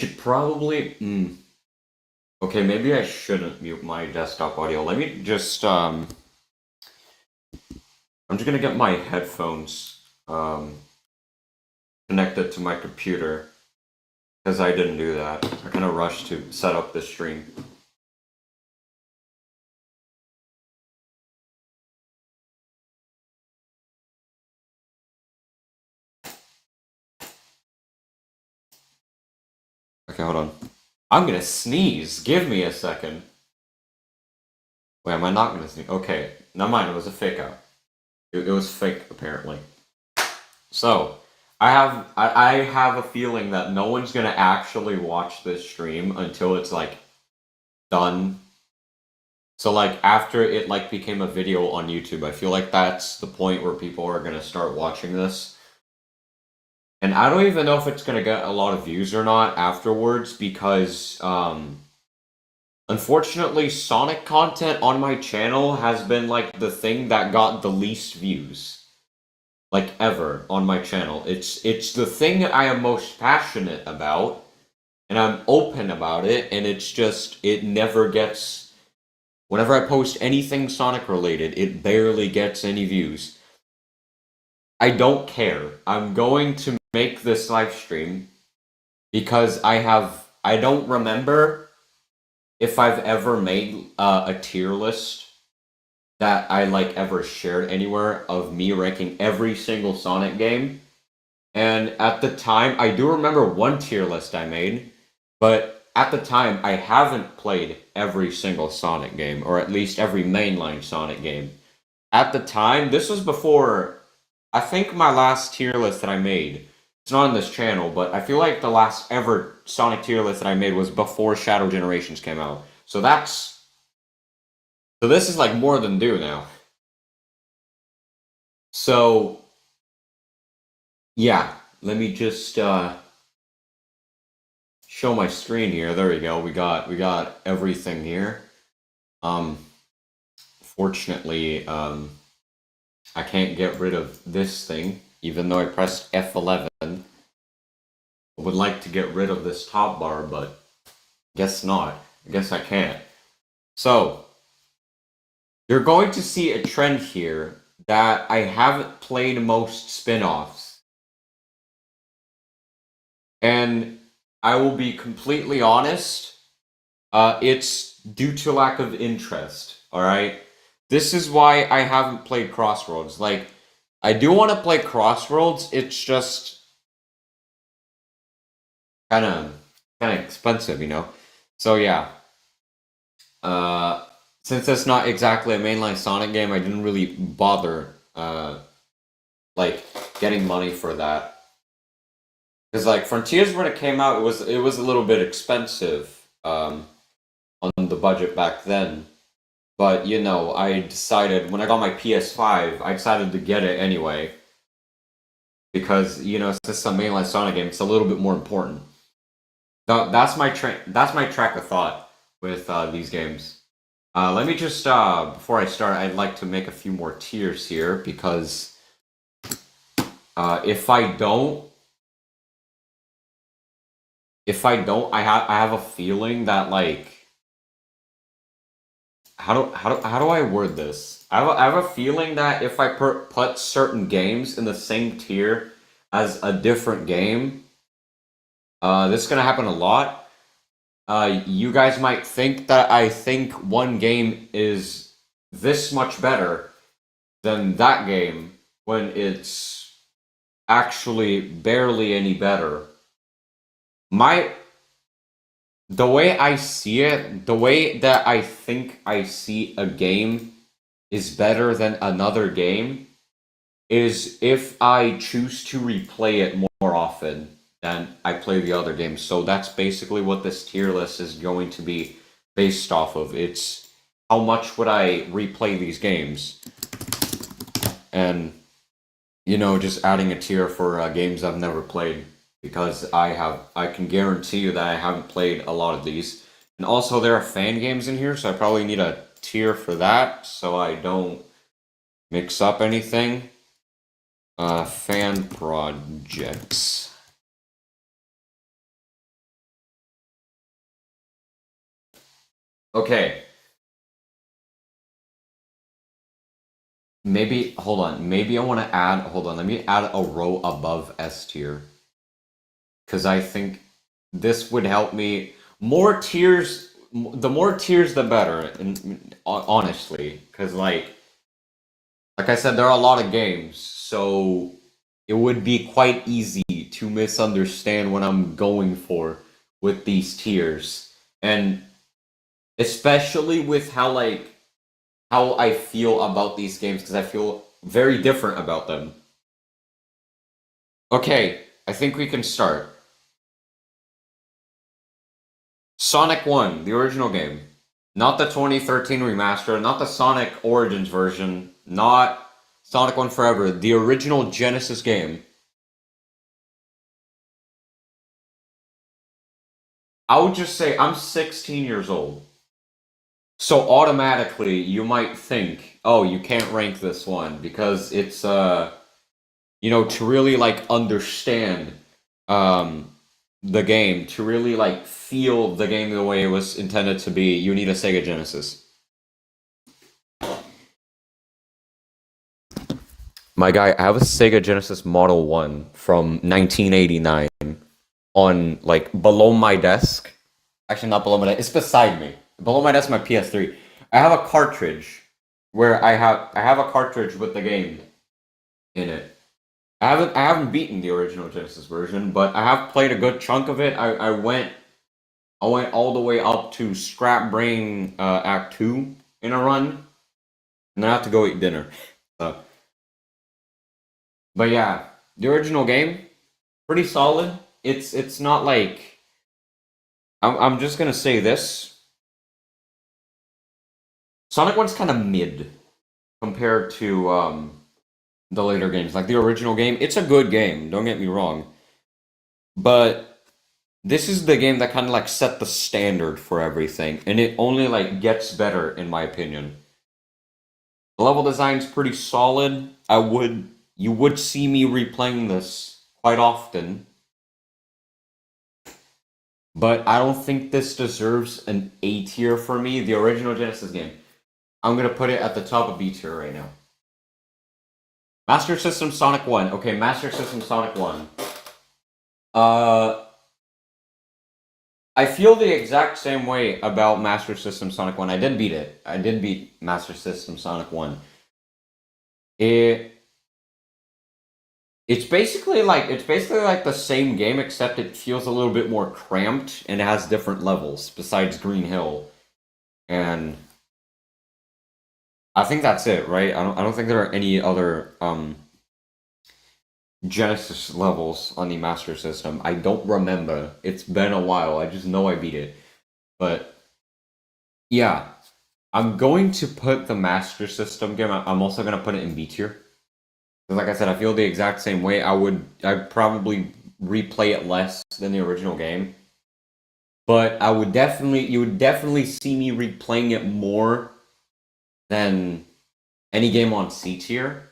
Should probably. Okay, maybe I shouldn't mute my desktop audio. Let me just. I'm just gonna get my headphones connected to my computer because I didn't do that. I kind of rushed to set up the stream. Okay, hold on. I'm gonna sneeze. Give me a second. Wait, am I not gonna sneeze? Okay, never mind. It was a fake out. It was fake apparently. So, I have a feeling that no one's gonna actually watch this stream until it's like done. So like after it like became a video on YouTube, I feel like that's the point where people are gonna start watching this. And I don't even know if it's gonna get a lot of views or not afterwards because unfortunately Sonic content on my channel has been like the thing that got the least views. Like ever on my channel. It's the thing I am most passionate about, and I'm open about it, and it's just it never gets whenever I post anything Sonic related, it barely gets any views. I don't care. I'm going to make this live stream because I don't remember if I've ever made a tier list that I like ever shared anywhere of me ranking every single Sonic game. And at the time, I do remember one tier list I made, but at the time, I haven't played every single Sonic game, or at least every mainline Sonic game. At the time, this was before, I think my last tier list that I made, it's not on this channel, but I feel like the last ever Sonic tier list that I made was before Shadow Generations came out. So this is like more than due now. So, yeah, let me just, show my screen here. There we go. We got everything here. Fortunately, I can't get rid of this thing, even though I pressed F11. I would like to get rid of this top bar, but guess not. I guess I can't. So, you're going to see a trend here that I haven't played most spin-offs. And I will be completely honest, it's due to lack of interest, alright? This is why I haven't played Crossroads. Like, I do want to play Crossroads, it's just kind of expensive, you know? So yeah, since it's not exactly a mainline Sonic game, I didn't really bother, like, getting money for that. Because, like, Frontiers, when it came out, it was a little bit expensive, on the budget back then. But, you know, I decided, when I got my PS5, I decided to get it anyway. Because, you know, since it's a mainline Sonic game, it's a little bit more important. That's my track of thought with these games. Let me just, before I start, I'd like to make a few more tiers here, because if I don't, I have a feeling that, like, how do I word this? I have a feeling that if I put certain games in the same tier as a different game, this is gonna happen a lot. You guys might think that I think one game is this much better than that game when it's actually barely any better. My The way I see it, the way that I think I see a game is better than another game is if I choose to replay it more often than I play the other games. So that's basically what this tier list is going to be based off of. It's how much would I replay these games? And, you know, just adding a tier for games I've never played. Because I can guarantee you that I haven't played a lot of these. And also there are fan games in here, so I probably need a tier for that, so I don't mix up anything. Fan projects. Okay. Maybe, hold on. Maybe I want to add, hold on. Let me add a row above S tier. Because I think this would help me. More tiers, the more tiers, the better, and honestly. Because, like I said, there are a lot of games. So it would be quite easy to misunderstand what I'm going for with these tiers. And especially with how I feel about these games because I feel very different about them. Okay, I think we can start. Sonic 1, the original game. Not the 2013 remaster, not the Sonic Origins version, not Sonic 1 Forever, the original Genesis game. I would just say I'm 16 years old. So automatically you might think, oh, you can't rank this one because it's to really understand um the game, to really feel the game the way it was intended to be, you need a Sega Genesis. My guy, I have a Sega Genesis Model 1 from 1989 on below my desk. Actually, not below my desk. It's beside me. Below my desk, my PS3. I have a cartridge where I have a cartridge with the game in it. I haven't beaten the original Genesis version, but I have played a good chunk of it. I went all the way up to Scrap Brain Act 2 in a run, and then I have to go eat dinner. So, but yeah, the original game pretty solid. It's not like I'm just gonna say this. Sonic One's kind of mid compared to the later games. Like the original game, it's a good game. Don't get me wrong, but this is the game that kind of set the standard for everything, and it only gets better in my opinion. The level design's pretty solid. You would see me replaying this quite often, but I don't think this deserves an A tier for me. The original Genesis game, I'm gonna put it at the top of B tier right now. Master System Sonic 1. Okay, Master System Sonic 1. Uh, I feel the exact same way about Master System Sonic 1. I did beat it. I did beat Master System Sonic 1. It it's basically like the same game except it feels a little bit more cramped and it has different levels besides Green Hill. And I think that's it, right? I don't think there are any other Genesis levels on the Master System. I don't remember. It's been a while. I just know I beat it. But yeah, I'm going to put the Master System game. I'm also gonna put it in B tier. Like I said, I feel the exact same way. I'd probably replay it less than the original game, but you would definitely see me replaying it more than any game on C tier.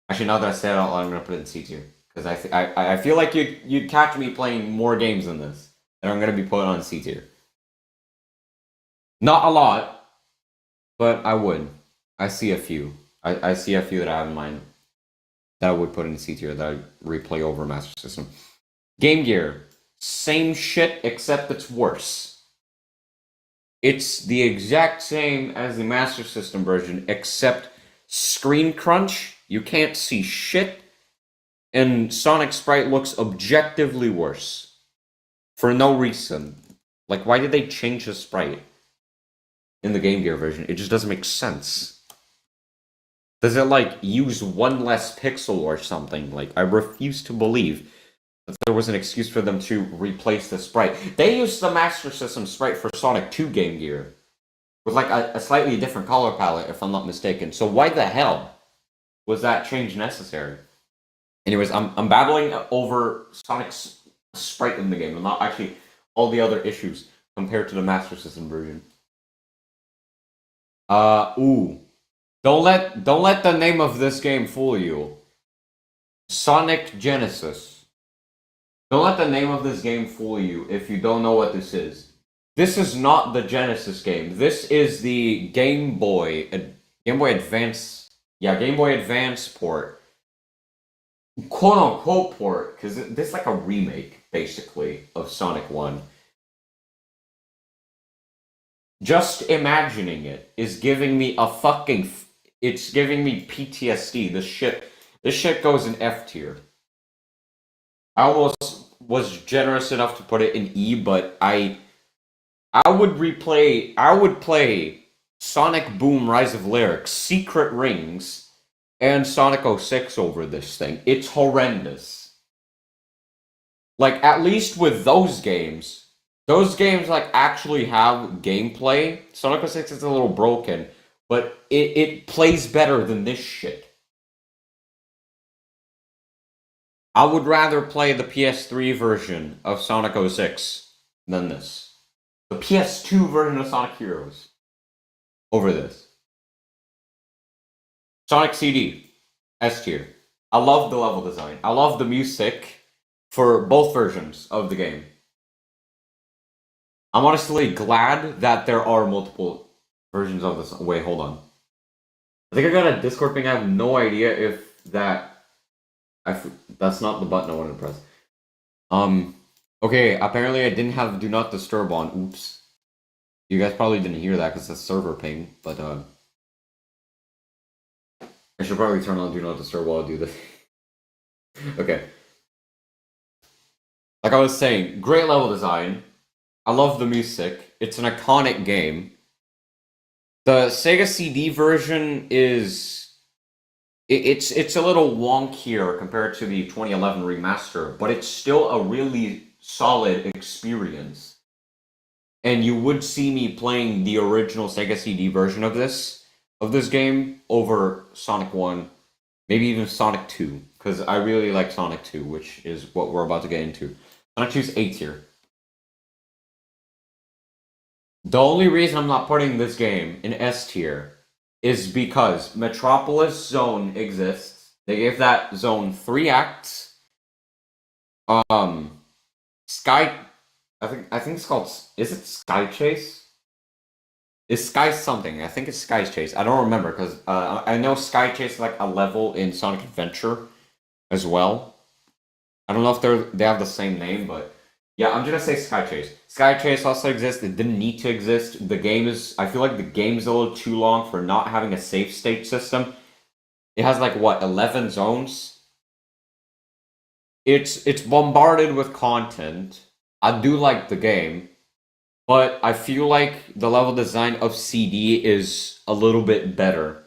Actually, now that I said it out loud, I'm gonna put it in C tier because I feel like you'd catch me playing more games than this, and I'm gonna be put on C tier. Not a lot, but I would. I see a few. I see a few that I have in mind that I would put in C tier that I replay over Master System. Game Gear, same shit except it's worse. It's the exact same as the Master System version except screen crunch, you can't see shit, and Sonic Sprite looks objectively worse for no reason. Like, why did they change the sprite in the Game Gear version? It just doesn't make sense. Does it use one less pixel or something? I refuse to believe that there was an excuse for them to replace the sprite. They used the Master System sprite for Sonic 2 Game Gear with a slightly different color palette, if I'm not mistaken. So why the hell was that change necessary? Anyways, I'm babbling over Sonic's sprite in the game, and not actually all the other issues compared to the Master System version. Ooh. Don't let the name of this game fool you. Sonic Genesis. Don't let the name of this game fool you if you don't know what this is. This is not the Genesis game. This is the Game Boy Advance. Yeah, Game Boy Advance port, quote unquote port, because this is like a remake basically of Sonic 1. Just imagining it is giving me a fucking. It's giving me PTSD. This shit goes in F tier. I almost was generous enough to put it in E, but I would play Sonic Boom Rise of Lyrics, Secret Rings, and Sonic 06 over this thing. It's horrendous. Like, at least with those games like actually have gameplay. Sonic 06 is a little broken, but it plays better than this shit. I would rather play the PS3 version of Sonic 06 than this. The PS2 version of Sonic Heroes over this. Sonic CD, S tier. I love the level design. I love the music for both versions of the game. I'm honestly glad that there are multiple versions of this. Wait, hold on. I think I got a Discord ping. I have no idea if that... that's not the button I wanted to press. Okay, apparently I didn't have Do Not Disturb on. Oops. You guys probably didn't hear that because it's a server ping, but I should probably turn on Do Not Disturb while I do this. Okay. Like I was saying, great level design. I love the music. It's an iconic game. The Sega CD version is... It's a little wonkier compared to the 2011 remaster, but it's still a really solid experience. And you would see me playing the original Sega CD version of this game over Sonic 1, maybe even Sonic 2, because I really like Sonic 2, which is what we're about to get into. Sonic 2 is A tier. The only reason I'm not putting this game in S tier is because Metropolis Zone exists. They gave that zone 3 acts. Sky... I think it's called... Is it Sky Chase? Is Sky something? I think it's Sky Chase. I don't remember, because I know Sky Chase is like a level in Sonic Adventure as well. I don't know if they have the same name, but... Yeah, I'm gonna say Sky Chase. Sky Chase also exists. It didn't need to exist. The game is... I feel like the game's a little too long for not having a save state system. It has like, what, 11 zones? It's bombarded with content. I do like the game, but I feel like the level design of CD is a little bit better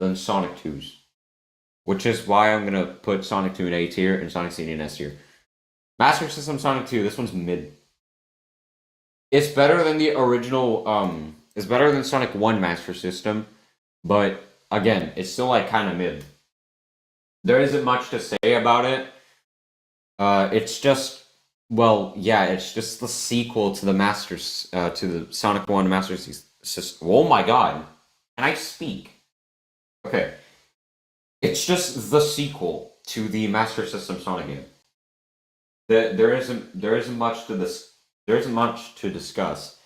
than Sonic 2's. Which is why I'm gonna put Sonic 2 in A tier and Sonic CD in S tier. Master System Sonic 2, this one's mid. It's better than the original, it's better than Sonic 1 Master System, but again, it's still like kind of mid. There isn't much to say about it. It's just, well, yeah, it's just the sequel to the to the Sonic 1 Master System. Oh my god. Can I speak? Okay. It's just the sequel to the Master System Sonic game. There isn't much to discuss.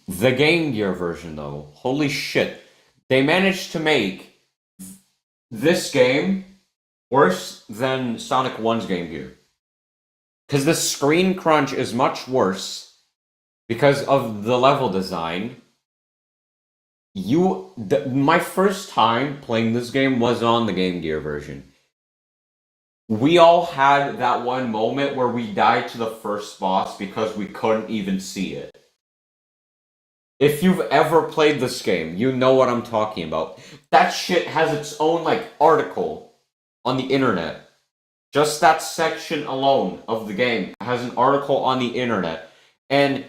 The Game Gear version, though, holy shit, they managed to make this game worse than Sonic 1's Game Gear. Because the screen crunch is much worse because of the level design. My first time playing this game was on the Game Gear version. We all had that one moment where we died to the first boss because we couldn't even see it. If you've ever played this game, you know what I'm talking about. That shit has its own, like, article on the internet. Just that section alone of the game has an article on the internet. And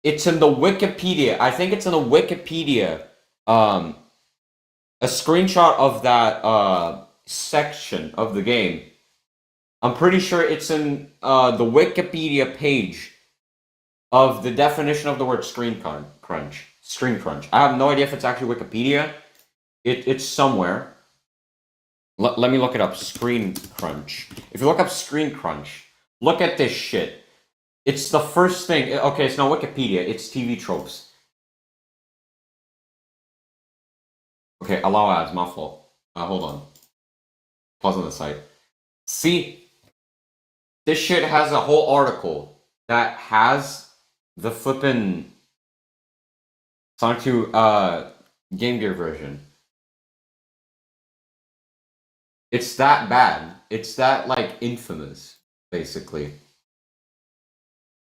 it's in the Wikipedia. I think it's in the Wikipedia. A screenshot of that section of the game. I'm pretty sure it's in the Wikipedia page of the definition of the word screen crunch. Screen crunch. I have no idea if it's actually Wikipedia. It's somewhere. Let me look it up. Screen crunch. If you look up screen crunch, look at this shit. It's the first thing. Okay, it's not Wikipedia. It's TV tropes. Okay, allow ads. My fault. Hold on. Pause on the site. See, this shit has a whole article that has the flippin' Sonic 2 Game Gear version. It's that bad. It's that like infamous, basically.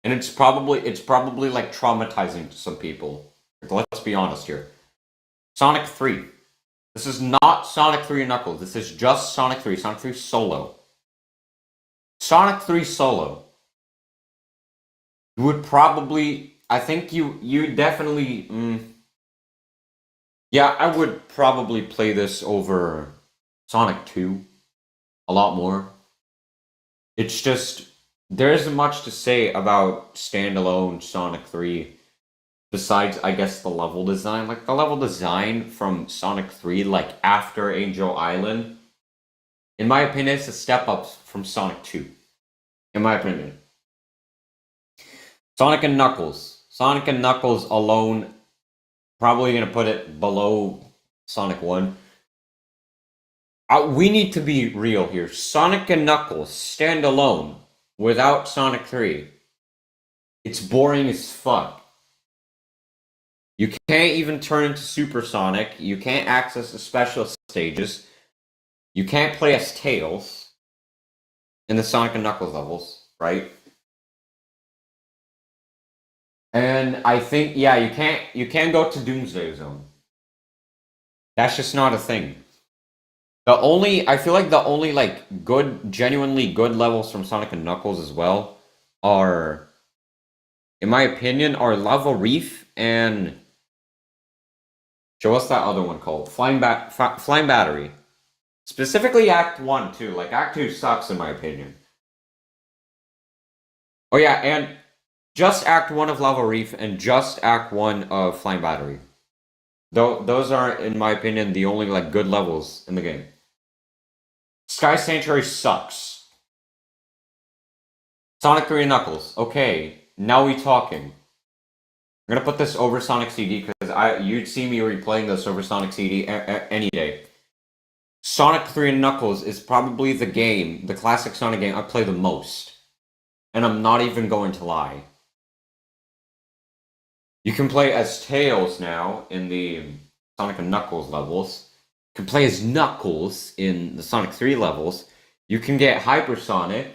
And it's probably like traumatizing to some people. Let's be honest here. Sonic 3. This is not Sonic 3 and Knuckles. This is just Sonic 3. Sonic 3 Solo. Sonic 3 Solo. You would probably... I think you definitely... yeah, I would probably play this over Sonic 2 a lot more. It's just... There isn't much to say about standalone Sonic 3 besides, I guess, the level design. Like, the level design from Sonic 3, like, after Angel Island, in my opinion, it's a step up from Sonic 2. In my opinion. Sonic and Knuckles. Sonic and Knuckles alone, probably going to put it below Sonic 1. We need to be real here. Sonic and Knuckles stand alone without Sonic 3. It's boring as fuck. You can't even turn into Super Sonic. You can't access the special stages. You can't play as Tails in the Sonic and Knuckles levels, right? And I think, yeah, you can't go to Doomsday Zone. That's just not a thing. I feel like the only, like, good, genuinely good levels from Sonic and Knuckles as well are, in my opinion, are Lava Reef and... So what's that other one called? Flying Battery. Specifically Act 1, too. Like, Act 2 sucks, in my opinion. Oh, yeah, and just Act 1 of Lava Reef and just Act 1 of Flying Battery. Those are, in my opinion, the only, like, good levels in the game. Sky Sanctuary sucks. Sonic 3 and Knuckles. Okay, now we talking. I'm gonna put this over Sonic CD because you'd see me replaying this over Sonic CD any day. Sonic 3 and Knuckles is probably the game, the classic Sonic game I play the most. And I'm not even going to lie. You can play as Tails now in the Sonic and Knuckles levels. You can play as Knuckles in the Sonic 3 levels. You can get Hypersonic.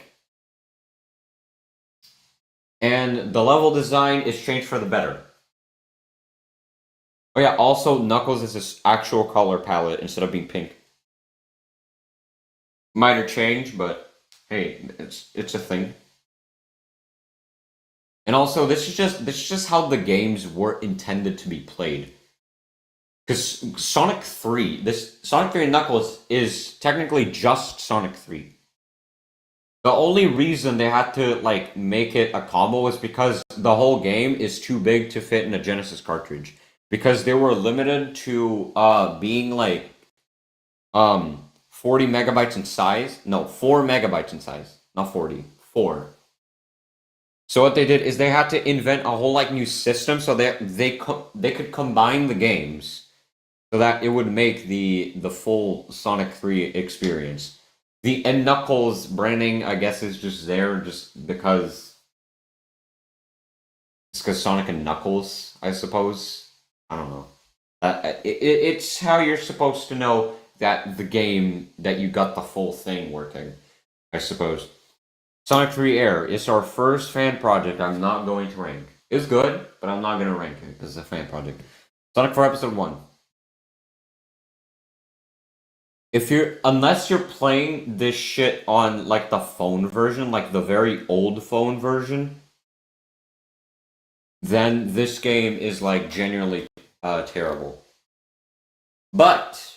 And the level design is changed for the better. Oh yeah, also Knuckles is this actual color palette instead of being pink. Minor change, but hey, it's a thing. And also, this is just how the games were intended to be played. Because Sonic 3 and Knuckles is technically just Sonic 3. The only reason they had to, like, make it a combo is because the whole game is too big to fit in a Genesis cartridge. Because they were limited to being, like, 40 megabytes in size. No, 4 megabytes in size. Not 40. 4. So what they did is they had to invent a whole, like, new system so they could combine the games so that it would make the full Sonic 3 experience. The and Knuckles branding, I guess, is just there just because it's because Sonic and Knuckles, I suppose. I don't know. It's how you're supposed to know that the game, that you got the full thing working, I suppose. Sonic 3 Air is our first fan project I'm not going to rank. It's good, but I'm not going to rank it because it's a fan project. Sonic 4 Episode 1. Unless you're playing this shit on, like, the phone version, like the very old phone version, then this game is, like, genuinely terrible. But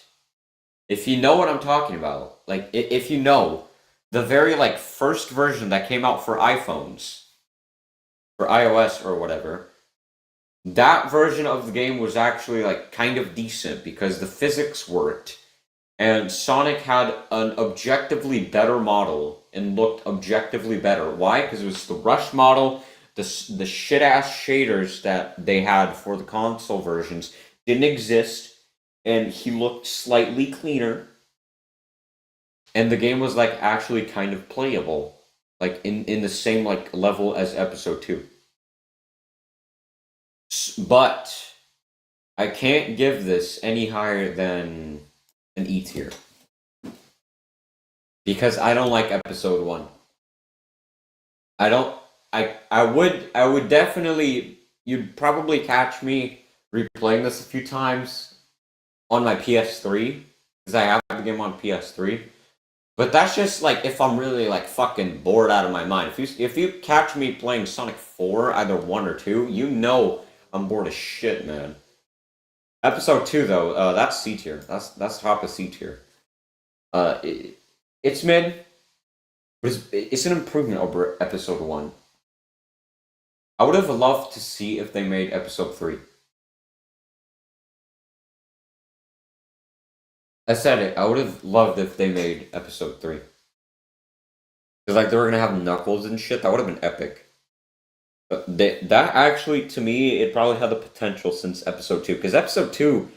if you know what I'm talking about, like, if you know the very, like, first version that came out for iPhones, for iOS or whatever, that version of the game was actually, like, kind of decent because the physics worked. And Sonic had an objectively better model and looked objectively better. Why? Because it was the Rush model the shit ass shaders that they had for the console versions didn't exist, and he looked slightly cleaner, and the game was like actually kind of playable, like in the same like level as episode 2. But I can't give this any higher than an E tier because I don't like episode 1. I don't. I would definitely. You'd probably catch me replaying this a few times on my PS3 because I have the game on PS3. But that's just like if I'm really like fucking bored out of my mind. If you catch me playing Sonic 4, either 1 or 2, you know I'm bored as shit, man. Episode 2 though, that's C tier. That's top of C tier. It's mid, but it's an improvement over episode 1. I would have loved to see if they made episode 3. I said it. I would have loved if they made episode 3. Because like they were gonna have Knuckles and shit. That would have been epic. That actually, to me, it probably had the potential since episode 2. Because episode 2,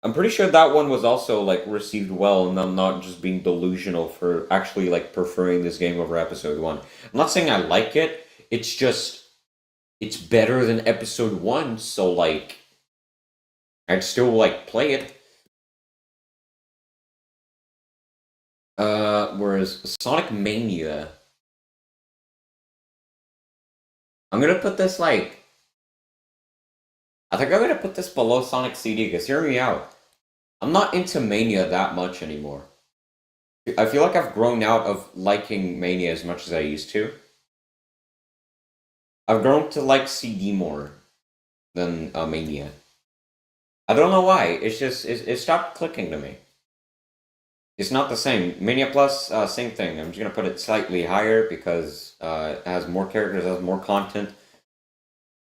I'm pretty sure that one was also like received well, and I'm not just being delusional for actually like preferring this game over episode 1. I'm not saying I like it. It's just it's better than episode 1, so like I'd still like play it. Whereas Sonic Mania, I'm gonna put this like I think I'm gonna put this below Sonic CD because hear me out. I'm not into Mania that much anymore. I feel like I've grown out of liking Mania as much as I used to. I've grown to like CD more than Mania. I don't know why. It's just it stopped clicking to me. It's not the same. Mania Plus, same thing. I'm just gonna put it slightly higher because it has more characters, it has more content,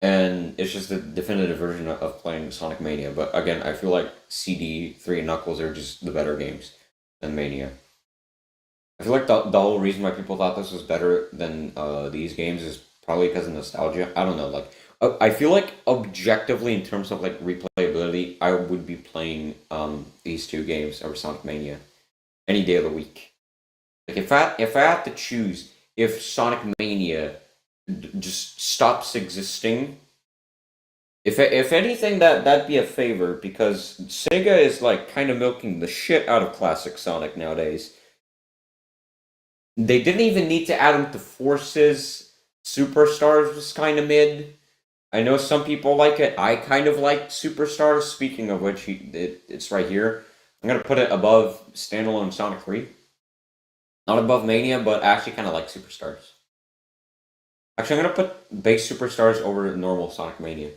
and it's just a definitive version of playing Sonic Mania. But again, I feel like CD, 3, and Knuckles are just the better games than Mania. I feel like the whole reason why people thought this was better than these games is probably because of nostalgia. I don't know. Like, I feel like objectively, in terms of like replayability, I would be playing these two games over Sonic Mania any day of the week. Like, if I had to choose, if Sonic Mania just stops existing, if anything, that'd be a favor because Sega is like kind of milking the shit out of classic Sonic nowadays. They didn't even need to add him to Forces. Superstars was kind of mid. I know some people like it. I kind of like Superstars. Speaking of which, it's right here. I'm gonna put it above standalone Sonic 3. Not above Mania, but I actually kind of like Superstars. Actually, I'm gonna put base Superstars over normal Sonic Mania.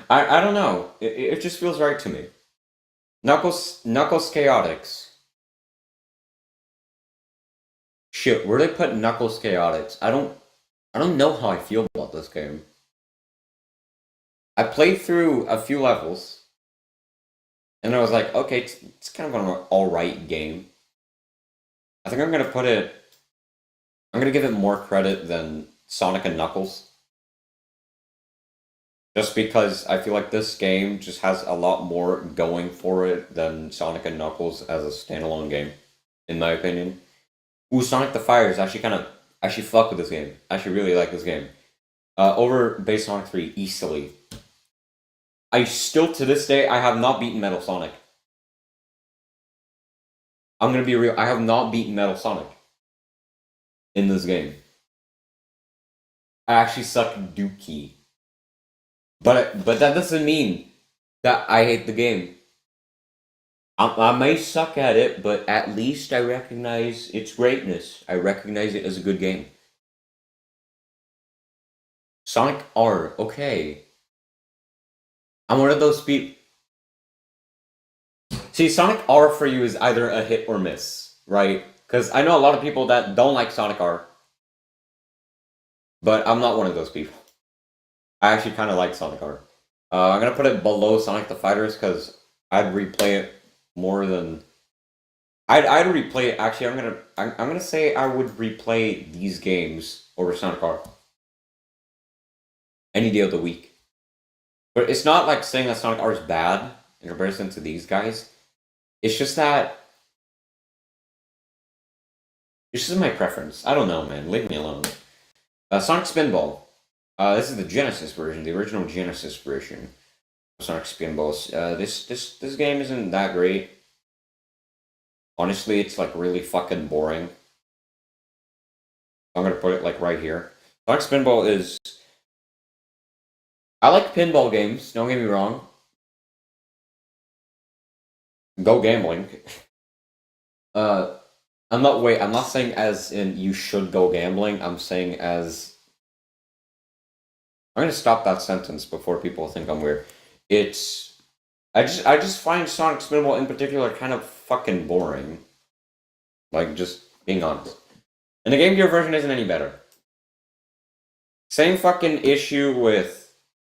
I don't know. It just feels right to me. Knuckles Chaotix. Shit, where do they put Knuckles Chaotix? I don't know how I feel about this game. I played through a few levels, and I was like, okay, it's kind of an alright game. I think I'm gonna put it. I'm gonna give it more credit than Sonic and Knuckles. Just because I feel like this game just has a lot more going for it than Sonic and Knuckles as a standalone game, in my opinion. Ooh, Sonic the Fire is actually actually fuck with this game. I actually really like this game. Over base Sonic 3 easily. I still to this day I have not beaten Metal Sonic. I'm gonna be real. I have not beaten Metal Sonic in this game. I actually suck dookie. But that doesn't mean that I hate the game. I may suck at it, but at least I recognize its greatness. I recognize it as a good game. Sonic R, okay. I'm one of those people. See, Sonic R for you is either a hit or miss, right? Because I know a lot of people that don't like Sonic R, but I'm not one of those people. I actually kind of like Sonic R. I'm gonna put it below Sonic the Fighters because I'd replay it more than I'd replay. Actually, I'm gonna say I would replay these games over Sonic R any day of the week. But it's not like saying that Sonic R is bad in comparison to these guys. It's just that it's just my preference. I don't know, man. Leave me alone. Sonic Spinball. This is the Genesis version, the original Genesis version of Sonic Spinballs. This game isn't that great. Honestly, it's like really fucking boring. I'm gonna put it like right here. Sonic Spinball is. I like pinball games. Don't get me wrong. Go gambling. uh, I'm not. Wait. I'm not saying as in you should go gambling. I'm saying as. I'm gonna stop that sentence before people think I'm weird. It's. I just find Sonic Spinball in particular kind of fucking boring. Like just being honest. And the Game Gear version isn't any better. Same fucking issue with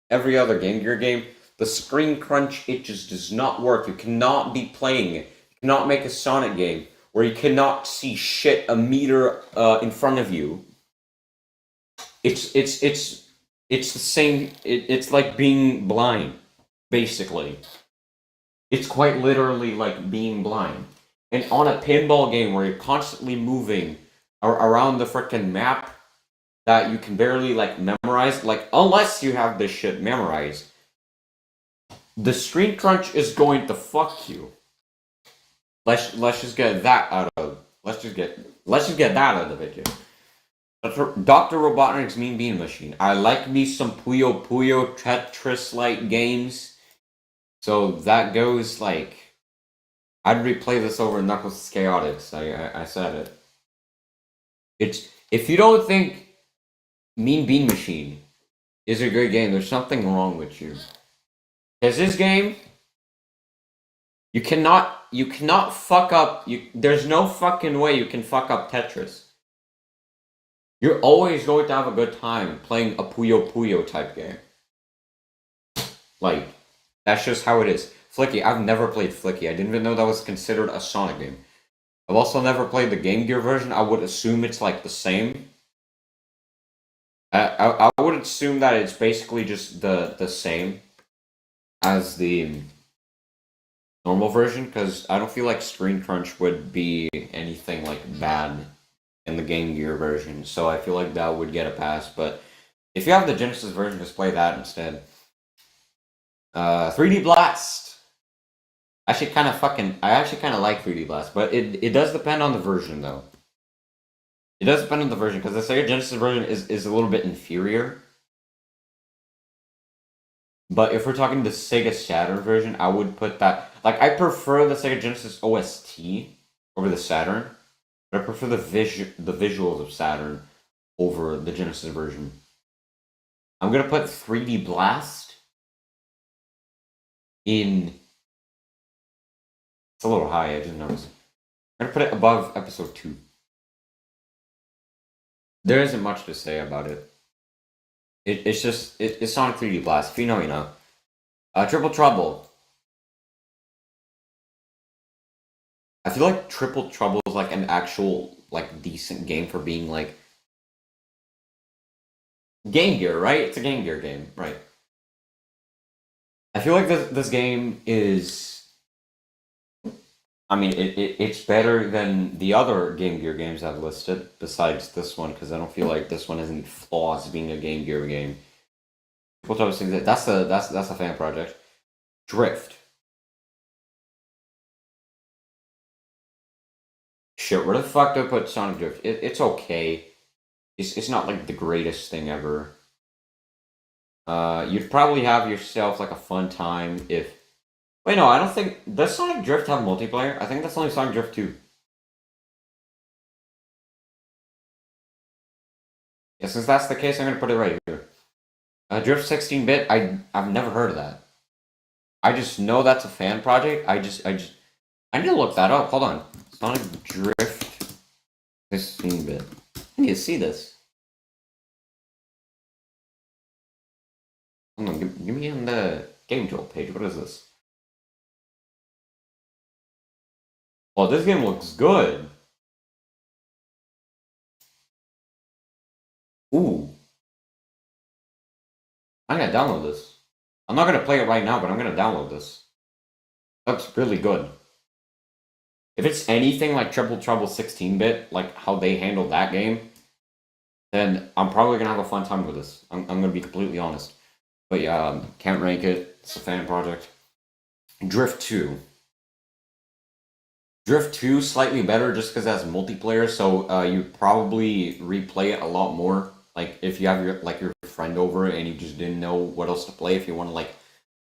every other Game Gear game. The screen crunch, it just does not work. You cannot be playing it. You cannot make a Sonic game where you cannot see shit a meter in front of you. It's the same. It's like being blind, basically. It's quite literally like being blind. And on a pinball game where you're constantly moving around the freaking map that you can barely like memorize, like unless you have this shit memorized, the screen crunch is going to fuck you. Let's just get that out of let's just get that out of it. Dr. Robotnik's Mean Bean Machine. I like me some Puyo Puyo Tetris like games. So that goes like I'd replay this over Knuckles Chaotix. I said it. It's if you don't think Mean Bean Machine is a good game, there's something wrong with you. Because this game, you cannot fuck up. There's no fucking way you can fuck up Tetris. You're always going to have a good time playing a Puyo Puyo type game. Like, that's just how it is. Flicky, I've never played Flicky. I didn't even know that was considered a Sonic game. I've also never played the Game Gear version. I would assume it's like the same. I would assume that it's basically just the same as the normal version, because I don't feel like screen crunch would be anything like bad in the Game Gear version, so I feel like that would get a pass. But if you have the Genesis version, just play that instead. 3D Blast. I actually kind of like 3D Blast, but it does depend on the version though. It does depend on the version because the Sega Genesis version is a little bit inferior. But if we're talking the Sega Saturn version, I would put that. Like, I prefer the Sega Genesis OST over the Saturn, but I prefer the visuals of Saturn over the Genesis version. I'm gonna put 3D Blast in. It's a little high. I just noticed. I'm gonna put it above Episode 2. There isn't much to say about it. It's Sonic 3D Blast. If you know, you know. Triple Trouble. I feel like Triple Trouble is like an actual like decent game for being like Game Gear, right? It's a Game Gear game, right? I feel like this game is. I mean, it's better than the other Game Gear games I've listed, besides this one, because I don't feel like this one has any flaws being a Game Gear game. Triple Trouble things that's a fan project. Drift. Shit, where the fuck do I put Sonic Drift? It's okay. It's not like the greatest thing ever. You'd probably have yourself like a fun time if. Wait, no, I don't think. Does Sonic Drift have multiplayer? I think that's only Sonic Drift 2. Yeah, since that's the case, I'm gonna put it right here. Drift 16-bit. I've never heard of that. I just know that's a fan project. I need to look that up. Hold on. Sonic Drift 16-bit. I need to see this. Hold on, give me on the Game Jolt page. What is this? Well, this game looks good. Ooh. I'm gonna download this. I'm not gonna play it right now, but I'm gonna download this. That's really good. If it's anything like Triple Trouble 16-bit, like how they handled that game, then I'm probably gonna have a fun time with this. I'm gonna be completely honest. But yeah, can't rank it. It's a fan project. Drift 2. Drift 2 slightly better just because it has multiplayer, so you probably replay it a lot more. Like if you have your friend over and you just didn't know what else to play, if you want to like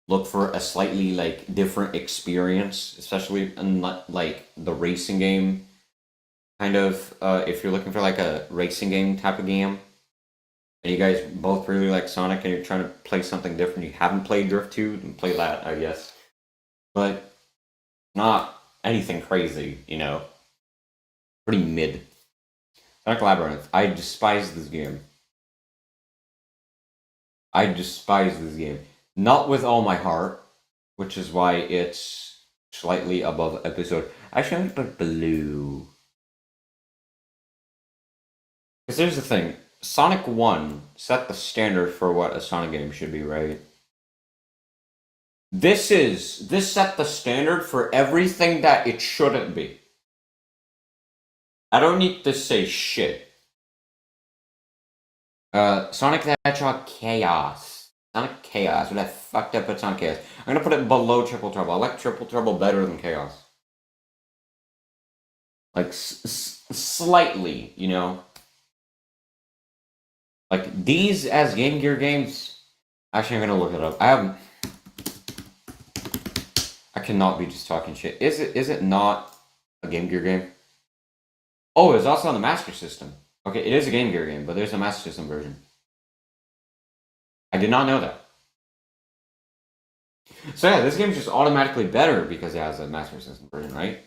look for a slightly like different experience, especially in like the racing game kind of if you're looking for like a racing game type of game, and you guys both really like Sonic and you're trying to play something different, you haven't played Drift 2, then play that, I guess. But not anything crazy, you know. Pretty mid. Sonic Labyrinth. I despise this game. I despise this game. Not with all my heart, which is why it's slightly above episode. Actually, I'm gonna put blue. Because here's the thing. Sonic 1 set the standard for what a Sonic game should be, right? This set the standard for everything that it shouldn't be. I don't need to say shit. Sonic the Hedgehog Chaos. Sonic Chaos. What I fucked up at Sonic Chaos. I'm gonna put it below Triple Trouble. I like Triple Trouble better than Chaos. Like, slightly, you know? Like, these as Game Gear games... Actually, I'm gonna look it up. I cannot be just talking shit. Is it not a Game Gear game? Oh, it's also on the Master System. Okay, it is a Game Gear game, but there's a Master System version. I did not know that. So yeah, this game's just automatically better because it has a Master System version, right?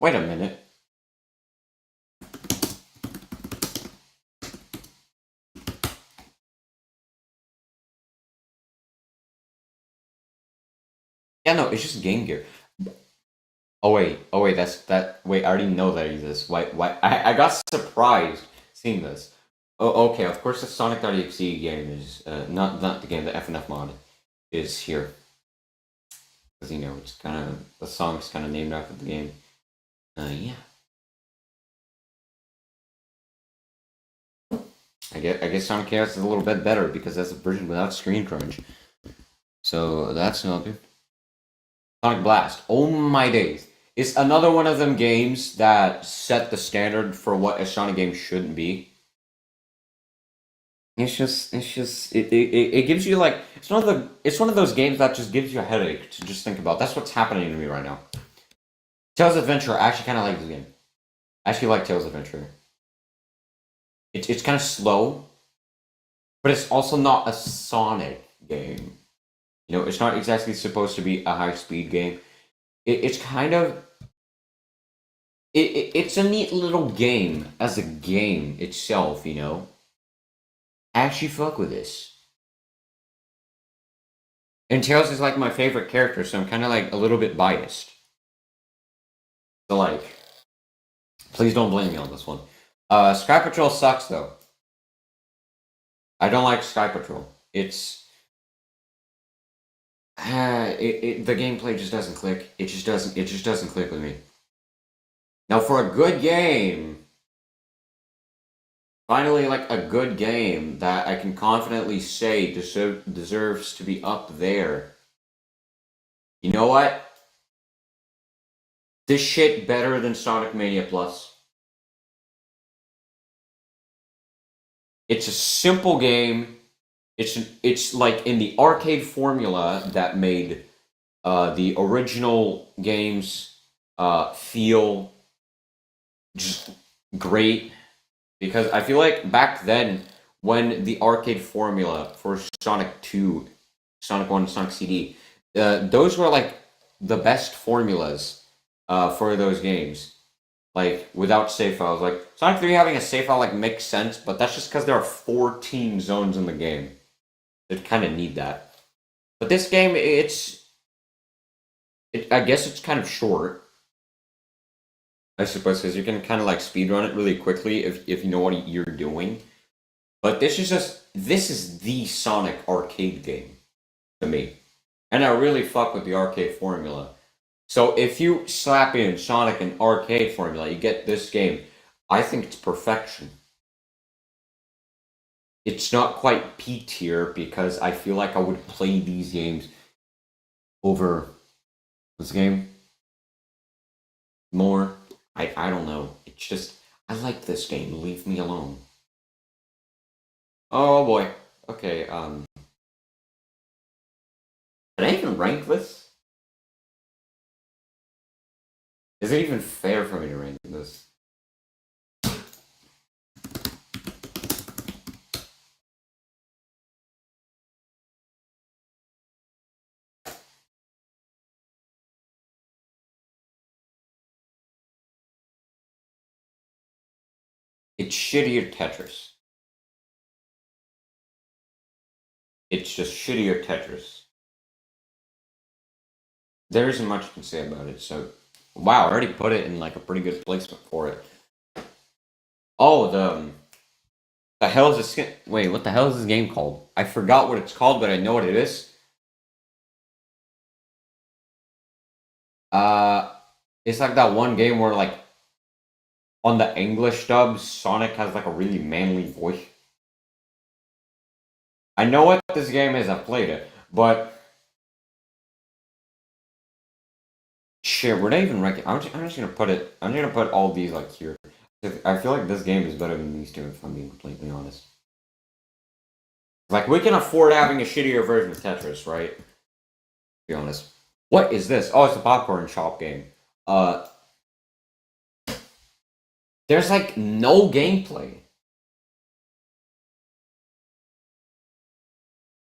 Wait a minute. Yeah, no, it's just Game Gear. Oh wait, wait, I already know that it exists. Why, I got surprised seeing this. Oh, okay, of course the Sonic.exe game is, not the game, the FNF mod is here. Because, you know, it's kind of, the song's kind of named after the game. Yeah. I guess Sonic Chaos is a little bit better because that's a version without screen crunch. So that's not good. Sonic Blast. Oh my days. It's another one of them games that set the standard for what a Sonic game shouldn't be. It gives you like it's one of those games that just gives you a headache to just think about. That's what's happening to me right now. Tails Adventure, I actually kind of like this game. I actually like Tails Adventure. It's kind of slow, but it's also not a Sonic game. You know, it's not exactly supposed to be a high-speed game. It's kind of... It's a neat little game as a game itself, you know? I actually fuck with this. And Tails is like my favorite character, so I'm kind of like a little bit biased. So like, please don't blame me on this one. Sky Patrol sucks though. I don't like Sky Patrol. It's the gameplay just doesn't click. It just doesn't click with me. Now for a good game, finally like a good game that I can confidently say deserves to be up there. You know what? This shit better than Sonic Mania Plus. It's a simple game. It's like in the arcade formula that made the original games feel just great. Because I feel like back then, when the arcade formula for Sonic 2, Sonic 1, Sonic CD, those were like the best formulas for those games. Like, without save files. Like, Sonic 3 having a save file, like, makes sense, but that's just because there are 14 zones in the game. They kind of need that. But this game, I guess it's kind of short, I suppose, because you can kind of like speedrun it really quickly if you know what you're doing. But this is the Sonic arcade game to me. And I really fuck with the arcade formula. So if you slap in Sonic and arcade formula, you get this game. I think it's perfection. It's not quite P tier because I feel like I would play these games over this game more. I don't know. It's just I like this game. Leave me alone. Oh boy. Okay. Can I even rank this? Is it even fair for me to rank this? It's shittier Tetris. It's just shittier Tetris. There isn't much you can say about it, so wow, I already put it in like a pretty good placement for it. Oh, the hell is this? Wait, what the hell is this game called? I forgot what it's called, but I know what it is. Uh, it's like that one game where like on the English dubs, Sonic has like a really manly voice. I know what this game is. I've played it, but shit, we're not even ranking. I'm just gonna put it. I'm gonna put all these like here. I feel like this game is better than these two, if I'm being completely honest. Like we can afford having a shittier version of Tetris, right? To be honest. What is this? Oh, it's a popcorn shop game. Uh, there's like no gameplay.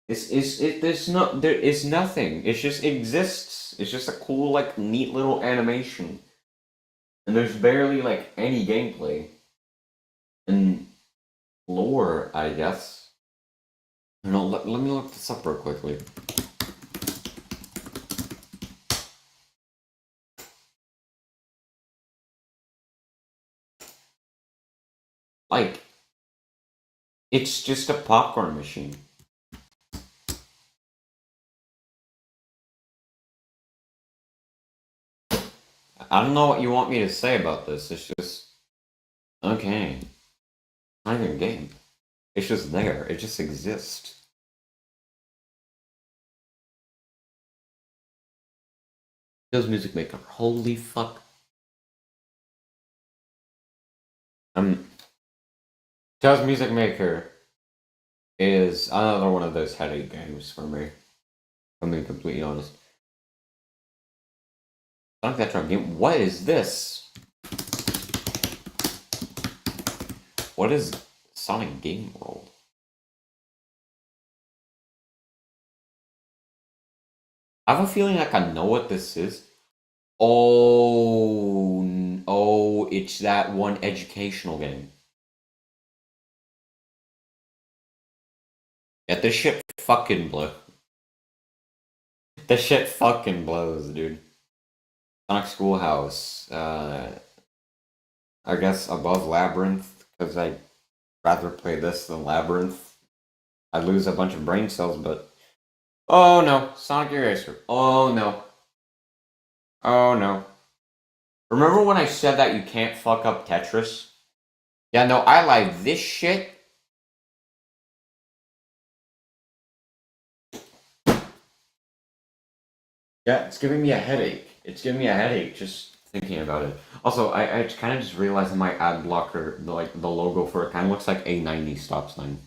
There is nothing. It just exists. It's just a cool, like, neat little animation. And there's barely, like, any gameplay. And lore, I guess. No, let me look this up real quickly. Like, it's just a popcorn machine. I don't know what you want me to say about this. It's just okay. Not even a game. It's just there. It just exists. Feels Music Maker. Holy fuck. Tales Music Maker is another one of those headache games for me. I'm being completely honest. Sonic the Hedgehog game. What is this? What is Sonic Game World? I have a feeling like I know what this is. Oh, it's that one educational game. Yeah, this shit fucking blows. This shit fucking blows, dude. Sonic Schoolhouse. I guess above Labyrinth, because I'd rather play this than Labyrinth. I'd lose a bunch of brain cells, but... Oh no, Sonic Eraser. Oh no. Oh no. Remember when I said that you can't fuck up Tetris? Yeah, no, I lied. This shit... Yeah, it's giving me a headache. It's giving me a headache just thinking about it. Also, I kind of just realized that my ad blocker, the logo for it kind of looks like a 90 stop sign.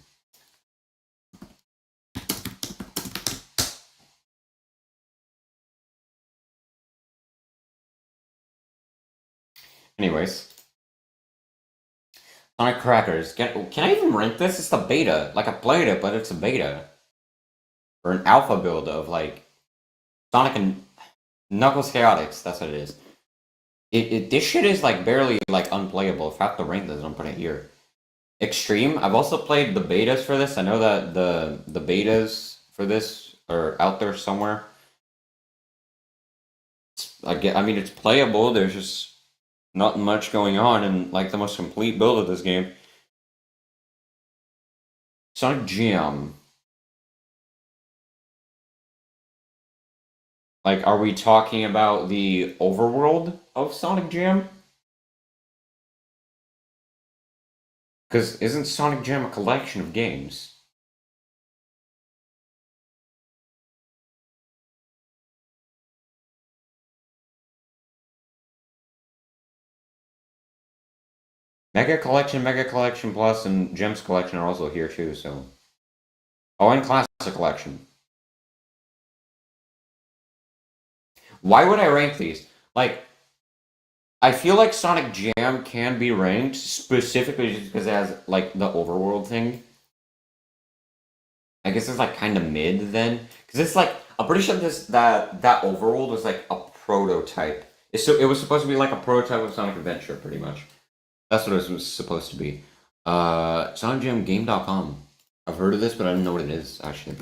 Anyways. Sonic Crackers. Can I even rent this? It's the beta. Like, I played it, but it's a beta. Or an alpha build of, like, Sonic and Knuckles Chaotix. That's what it is. This shit is, like, barely, like, unplayable. If I have to rank this, I'm putting it here. Extreme. I've also played the betas for this. I know that the betas for this or out there somewhere. I mean, it's playable. There's just not much going on, and like the most complete build of this game. Sonic Jam. Like, are we talking about the overworld of Sonic Jam? Because isn't Sonic Jam a collection of games? Mega Collection Plus, and Gems Collection are also here too, so. Oh, and Classic Collection. Why would I rank these? Like, I feel like Sonic Jam can be ranked specifically just because it has, like, the overworld thing. I guess it's, like, kind of mid then. Because it's, like, I'm pretty sure that overworld was, like, a prototype. It was supposed to be, like, a prototype of Sonic Adventure, pretty much. That's what it was supposed to be. SonicJamGame.com. I've heard of this, but I don't know what it is, actually.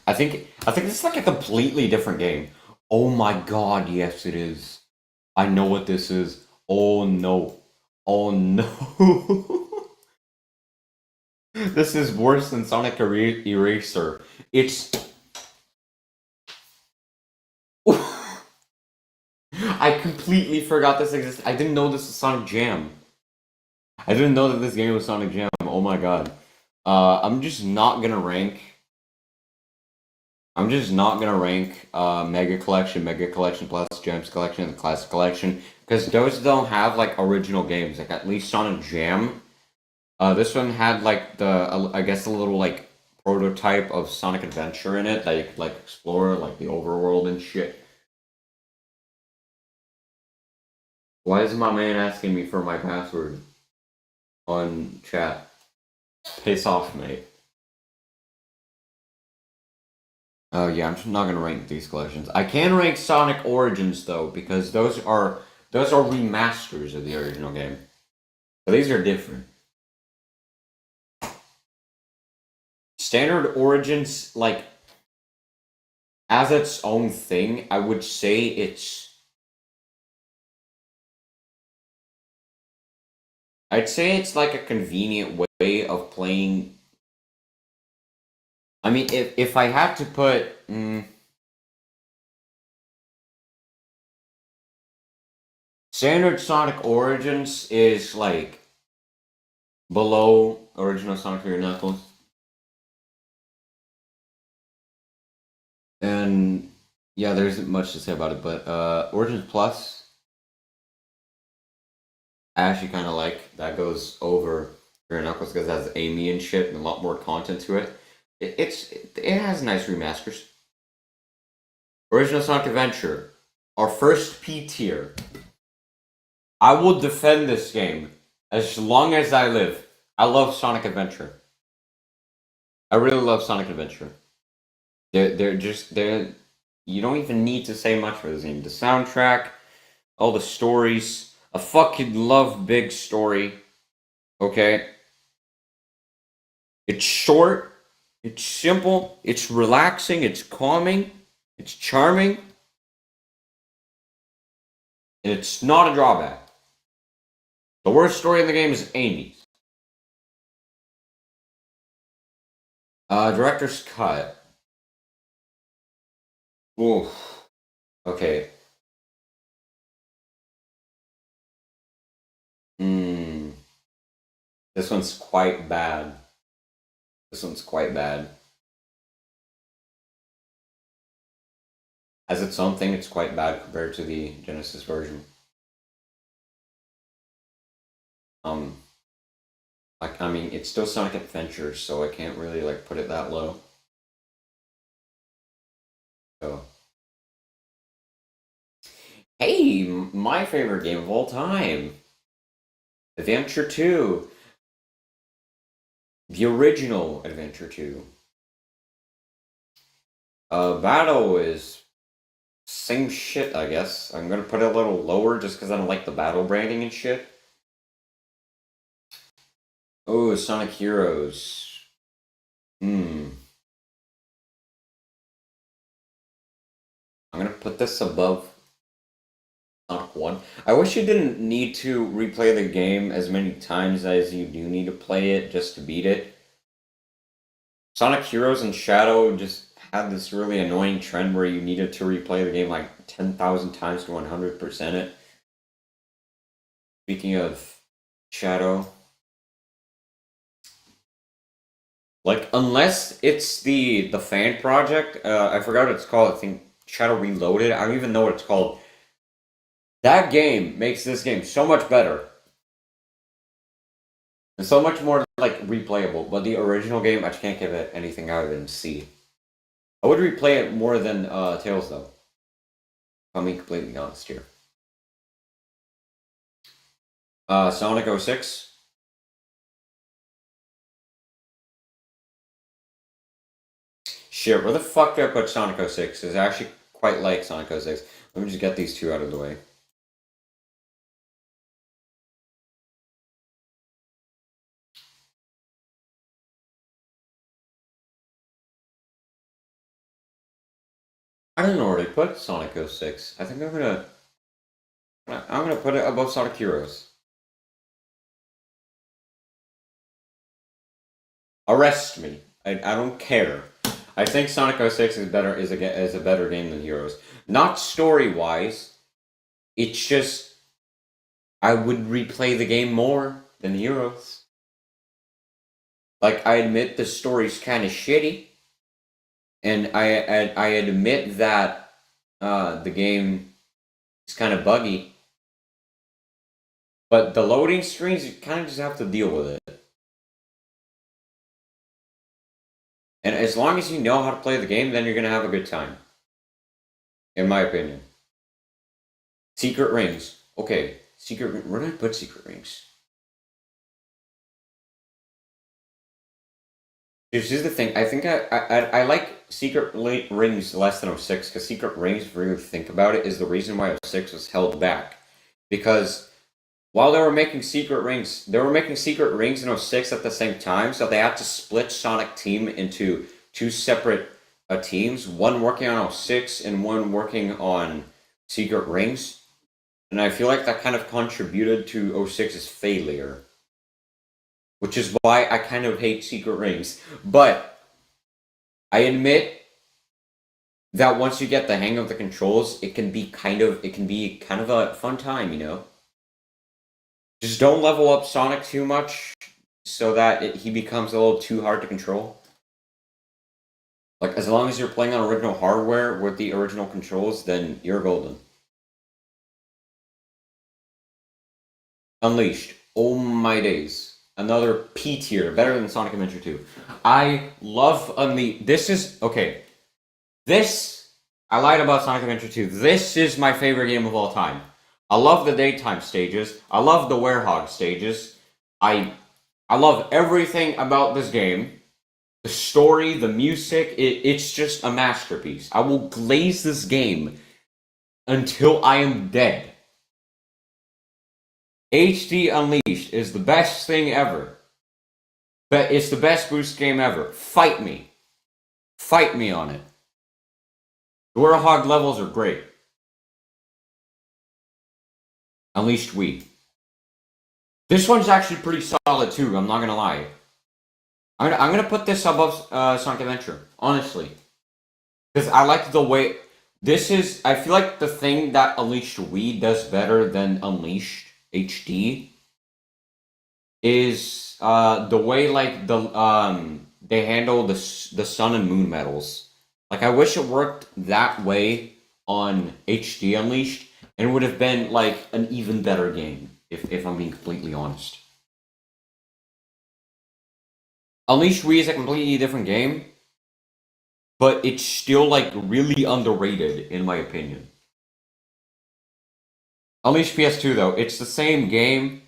I think this is like a completely different game. Oh my god, yes it is. I know what this is. Oh no. Oh no. This is worse than Sonic Eraser. It's I completely forgot this existed. I didn't know this was Sonic Jam. I didn't know that this game was Sonic Jam. Oh my god. I'm just not gonna rank. I'm just not gonna rank Mega Collection Plus, Gems Collection, and the Classic Collection because those don't have like original games. Like at least Sonic Jam. This one had like I guess a little like prototype of Sonic Adventure in it that you could like explore like the overworld and shit. Why is my man asking me for my password on chat? Piss off, mate. Oh yeah, I'm just not gonna rank these collections. I can rank Sonic Origins though, because those are remasters of the original game. So these are different. Standard Origins, like as its own thing, I would say I'd say it's like a convenient way of playing. I mean, if I had to put Standard Sonic Origins is like below original Sonic 3 Knuckles. And yeah, there isn't much to say about it, but Origins Plus, I actually kind of like that goes over 3 Knuckles because it has Amy and shit and a lot more content to it. It has nice remasters. Original Sonic Adventure, our first P tier. I will defend this game as long as I live. I love Sonic Adventure. I really love Sonic Adventure. They're you don't even need to say much for this game. The soundtrack, all the stories. I fucking love big story. Okay? It's short, it's simple, it's relaxing, it's calming, it's charming, and it's not a drawback. The worst story in the game is Amy's. Director's cut. Oof. Okay. Hmm. This one's quite bad. This one's quite bad. As its own thing, it's quite bad compared to the Genesis version. Um, like I mean, it's still Sonic Adventure, so I can't really like put it that low. So, hey, my favorite game of all time, Adventure 2, the original Adventure 2. Battle is same shit, I guess. I'm gonna put it a little lower just because I don't like the battle branding and shit. Oh, Sonic Heroes. Hmm. I'm gonna put this above Sonic 1. I wish you didn't need to replay the game as many times as you do need to play it just to beat it. Sonic Heroes and Shadow just had this really annoying trend where you needed to replay the game like 10,000 times to 100% it. Speaking of Shadow, like unless it's the fan project, I forgot what it's called. I think Shadow Reloaded. I don't even know what it's called. That game makes this game so much better and so much more like replayable. But the original game, I just can't give it anything other than C. I would replay it more than Tails though. If I'm being completely honest here. Sonic 06. Shit, where the fuck did I put Sonic 06? It's actually quite like Sonic 06. Let me just get these two out of the way. I don't know where to put Sonic 06. I think I'm gonna put it above Sonic Heroes. Arrest me. I don't care. I think Sonic 06 is a better game than Heroes. Not story wise. It's just I would replay the game more than Heroes. Like I admit the story's kind of shitty, and I admit that the game is kind of buggy. But the loading screens, you kind of just have to deal with it. And as long as you know how to play the game, then you're gonna have a good time. In my opinion. Secret rings. Okay, where did I put secret rings? This is the thing. I think I like secret rings less than 06 because secret rings, if you really think about it, is the reason why 06 was held back. Because while they were making secret rings in 06 at the same time, so they had to split Sonic Team into two separate teams, one working on 06 and one working on secret rings. And I feel like that kind of contributed to 06's failure. Which is why I kind of hate secret rings. But I admit that once you get the hang of the controls, it can be kind of a fun time, you know? Just don't level up Sonic too much so that he becomes a little too hard to control. Like, as long as you're playing on original hardware with the original controls, then you're golden. Unleashed. Oh my days. Another P tier, better than Sonic Adventure 2. I love Unleashed. This is, okay. I lied about Sonic Adventure 2. This is my favorite game of all time. I love the daytime stages. I love the Werehog stages. I love everything about this game. The story, the music, it's just a masterpiece. I will glaze this game until I am dead. HD Unleashed is the best thing ever. But it's the best boost game ever. Fight me. Fight me on it. The Werehog levels are great. Unleashed Wii. This one's actually pretty solid too, I'm not gonna lie. I'm gonna put this above Sonic Adventure, honestly. Because I like the way... I feel like the thing that Unleashed Wii does better than Unleashed HD is the way like they handle the sun and moon medals. Like I wish it worked that way on HD Unleashed, and it would have been like an even better game if I'm being completely honest. Unleashed Wii is a completely different game, but it's still like really underrated in my opinion. Unleashed PS2 though, it's the same game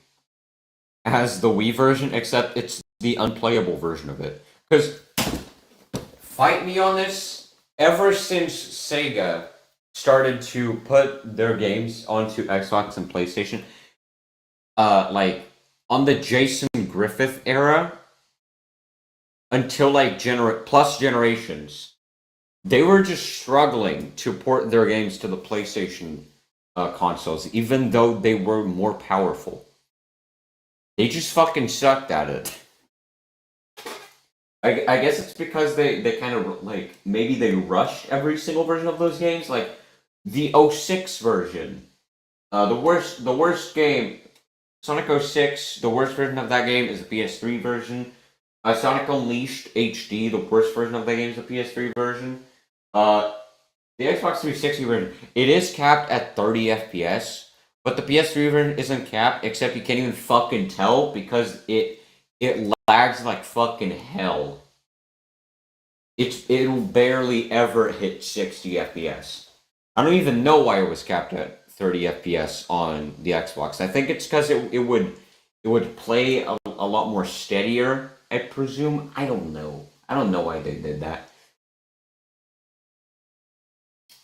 as the Wii version, except it's the unplayable version of it. Because, fight me on this, ever since Sega started to put their games onto Xbox and PlayStation, like, on the Jason Griffith era, until like plus generations, they were just struggling to port their games to the PlayStation consoles, even though they were more powerful. They just fucking sucked at it. I guess it's because they kind of like maybe they rush every single version of those games. Like the 06 version, the worst game, Sonic 06. The worst version of that game is the PS3 version. Sonic Unleashed HD, the worst version of that game is the PS3 version. Uh, the Xbox 360 version, it is capped at 30 FPS, but the PS3 version isn't capped, except you can't even fucking tell because it lags like fucking hell. It'll barely ever hit 60 FPS. I don't even know why it was capped at 30 FPS on the Xbox. I think it's because it would play a lot more steadier, I presume. I don't know. I don't know why they did that.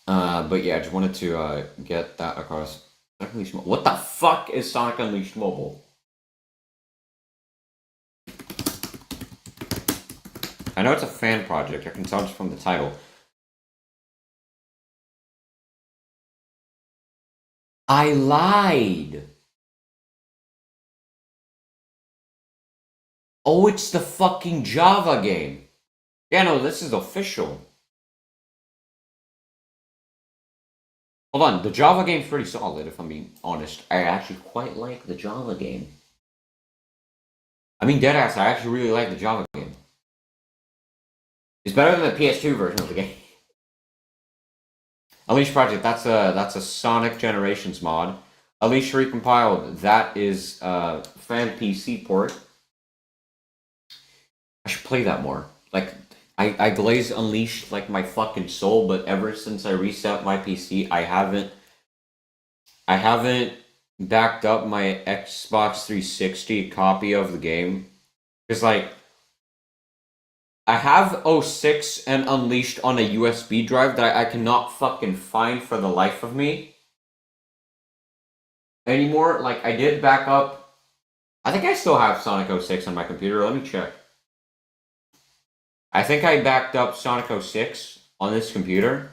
But yeah, I just wanted to get that across. Sonic Unleashed Mobile. What the fuck is Sonic Unleashed Mobile? I know it's a fan project. I can tell just from the title. I lied. Oh, it's the fucking Java game. Yeah, no, this is official. Hold on, the Java game's pretty solid, if I'm being honest. I actually quite like the Java game. I mean, deadass, I actually really like the Java game. It's better than the PS2 version of the game. Unleash Project, that's a Sonic Generations mod. Unleash Recompiled, that is a fan PC port. I should play that more. Like, I glaze Unleashed like my fucking soul, but ever since I reset my PC, I haven't backed up my Xbox 360 copy of the game. Because, like, I have 06 and Unleashed on a USB drive that I cannot fucking find for the life of me anymore. Like, I did back up. I think I still have Sonic 06 on my computer. Let me check. I think I backed up Sonic 06 on this computer,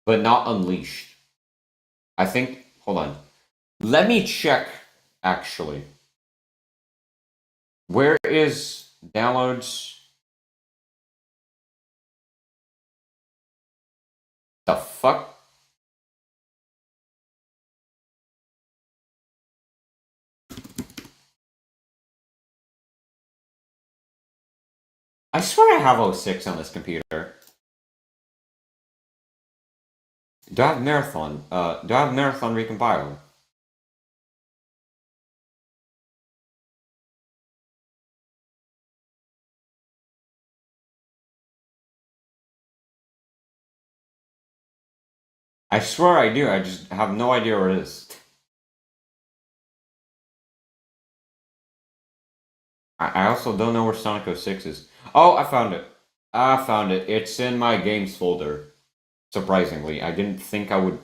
but not Unleashed. I think. Hold on. Let me check, actually. Where is downloads? The fuck? I swear I have 06 on this computer. Do I have Marathon? Do I have Marathon recompiled? I swear I do. I just have no idea where it is. I also don't know where Sonic 06 is. Oh, I found it. I found it. It's in my games folder. Surprisingly, I didn't think I would.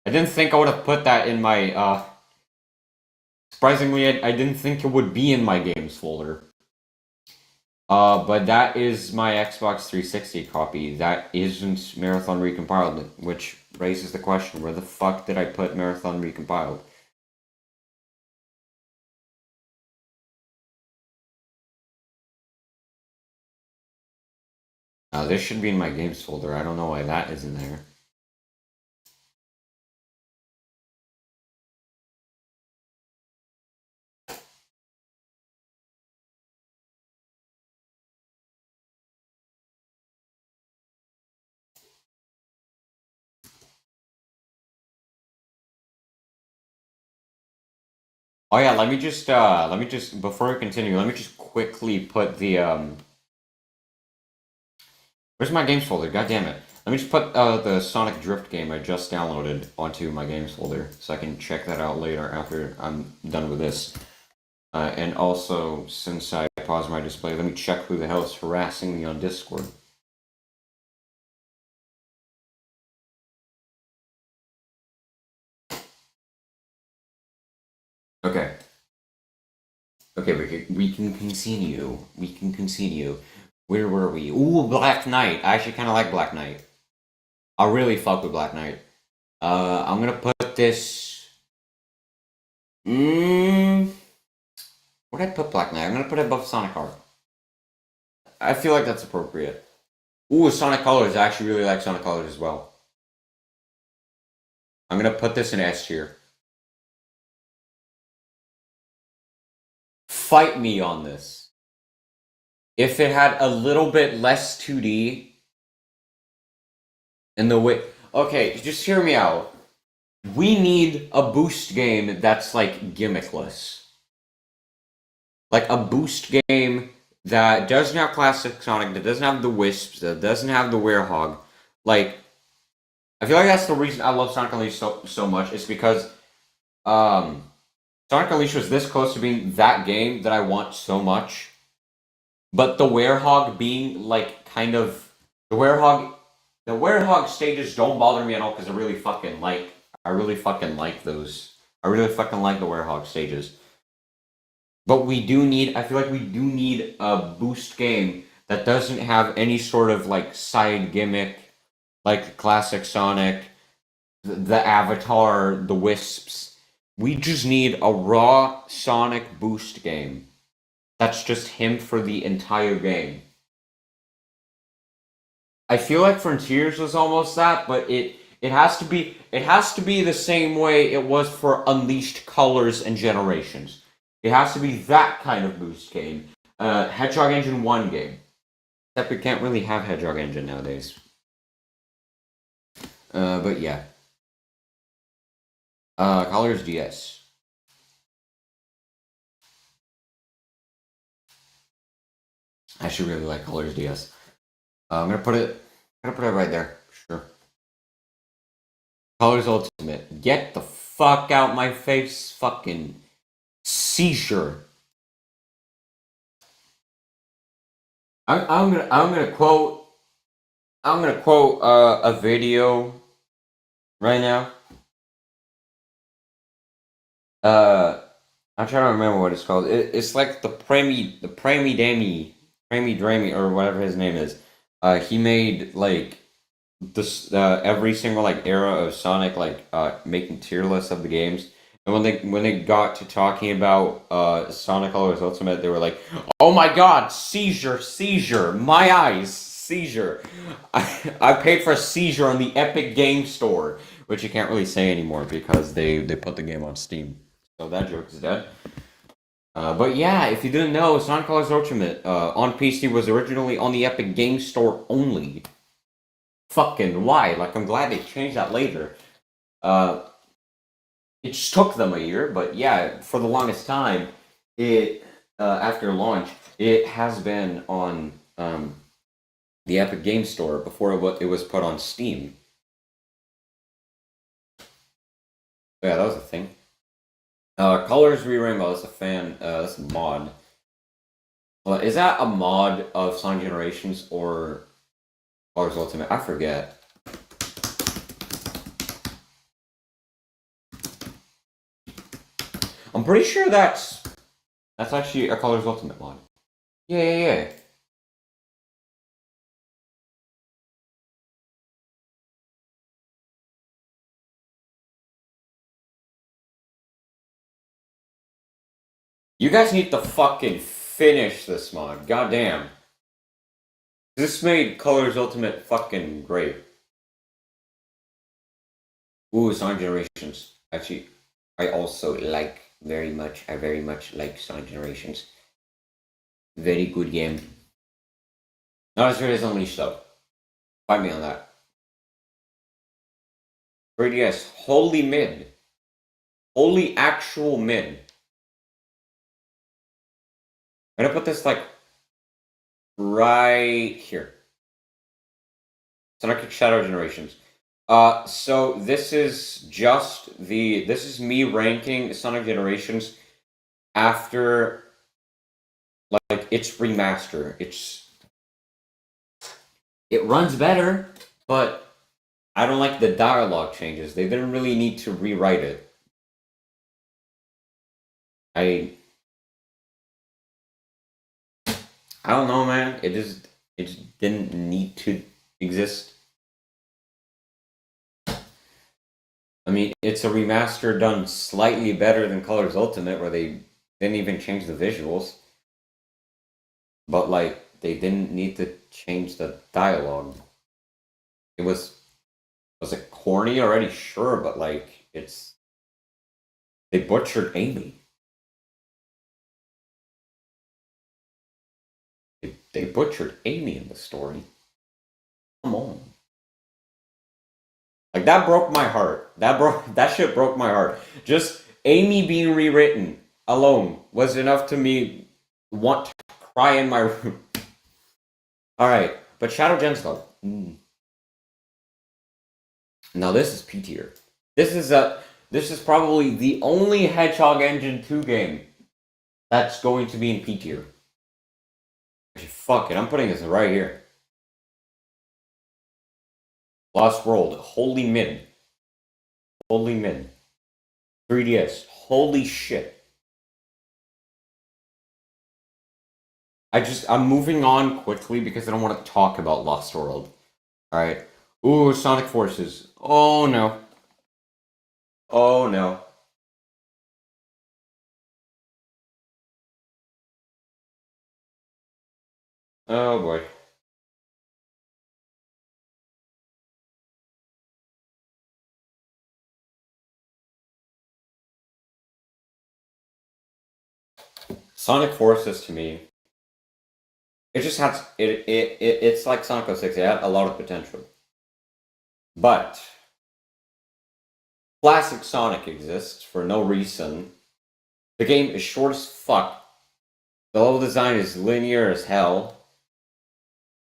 I didn't think I would have put that in my. Surprisingly, I didn't think it would be in my games folder. But that is my Xbox 360 copy. That isn't Marathon Recompiled, which raises the question: where the fuck did I put Marathon Recompiled? This should be in my games folder. I don't know why that isn't there. Oh yeah, let me just before we continue, let me just quickly put the where's my games folder? God damn it. Let me just put the Sonic Drift game I just downloaded onto my games folder so I can check that out later after I'm done with this. And also, since I paused my display, let me check who the hell is harassing me on Discord. Okay. Okay, we can continue. We can continue. Where were we? Ooh, Black Knight. I actually kind of like Black Knight. I really fuck with Black Knight. I'm gonna put this. Mm, where'd I put Black Knight? I'm gonna put it above Sonic Heart. I feel like that's appropriate. Ooh, Sonic Colors. I actually really like Sonic Colors as well. I'm gonna put this in S tier. Fight me on this. If it had a little bit less 2D in the way. Okay, just hear me out. We need a boost game that's like gimmickless. Like a boost game that doesn't have classic Sonic, that doesn't have the Wisps, that doesn't have the Werehog. Like, I feel like that's the reason I love Sonic Unleashed so much. Is because um, Sonic Unleashed was this close to being that game that I want so much, but the Werehog being like kind of the Werehog stages don't bother me at all because I really fucking like those. I really fucking like the Werehog stages. But we do need, I feel like we do need a boost game that doesn't have any sort of like side gimmick, like classic Sonic, the Avatar, the Wisps. We just need a raw Sonic boost game. That's just him for the entire game. I feel like Frontiers was almost that, but it has to be the same way it was for Unleashed Colors and Generations. It has to be that kind of boost game. Hedgehog Engine 1 game. Except we can't really have Hedgehog Engine nowadays. But yeah. Colors DS. I should really like Colors DS. I'm gonna put it right there. Sure. Colors Ultimate. Get the fuck out my face, fucking seizure. I'm gonna quote a video right now. I'm trying to remember what it's called. It's like the Premi Drami, or whatever his name is. He made like this every single like era of Sonic, like making tier lists of the games. And when they got to talking about Sonic Colors Ultimate, they were like, "Oh my God, seizure, my eyes, seizure." I paid for a seizure on the Epic Game Store, which you can't really say anymore because they put the game on Steam. So that joke is dead. But yeah, if you didn't know, Sonic Colors Ultimate on PC was originally on the Epic Game Store only. Fucking why? Like, I'm glad they changed that later. Uh, it just took them a year, but yeah, for the longest time, it after launch, it has been on the Epic Game Store before it was put on Steam. Yeah, that was a thing. Colors Re Rainbow. That's a fan. That's a mod. Well, is that a mod of Sonic Generations or Colors Ultimate? I forget. I'm pretty sure that's actually a Colors Ultimate mod. Yeah, yeah, yeah. You guys need to fucking finish this mod. Goddamn. This made Colors Ultimate fucking great. Ooh, Sonic Generations. Actually, I also like I very much like Sonic Generations. Very good game. Not as good as Unleashed though. Find me on that. 3DS, holy mid. Holy actual mid. I'm gonna put this like right here. Sonic Shadow Generations. So this is this is me ranking Sonic Generations after like its remaster. It runs better, but I don't like the dialogue changes. They didn't really need to rewrite it. I I don't know, man. It just didn't need to exist. I mean, it's a remaster done slightly better than Colors Ultimate, where they didn't even change the visuals. But like, they didn't need to change the dialogue. It was it corny already? Sure, but like, they butchered Amy. They butchered Amy in the story. Come on. Like, that broke my heart. That shit broke my heart. Just Amy being rewritten alone was enough to me want to cry in my room. Alright, but Shadow Gems though. Now this is P tier. This is probably the only Hedgehog Engine 2 game that's going to be in P tier. Fuck it, I'm putting this right here. Lost World, holy mid. Holy mid. 3DS, holy shit. I'm moving on quickly because I don't want to talk about Lost World. Alright. Ooh, Sonic Forces. Oh no. Oh no. Oh boy. Sonic Forces to me, it just has it's like Sonic 06. It had a lot of potential. But classic Sonic exists for no reason. The game is short as fuck. The level design is linear as hell.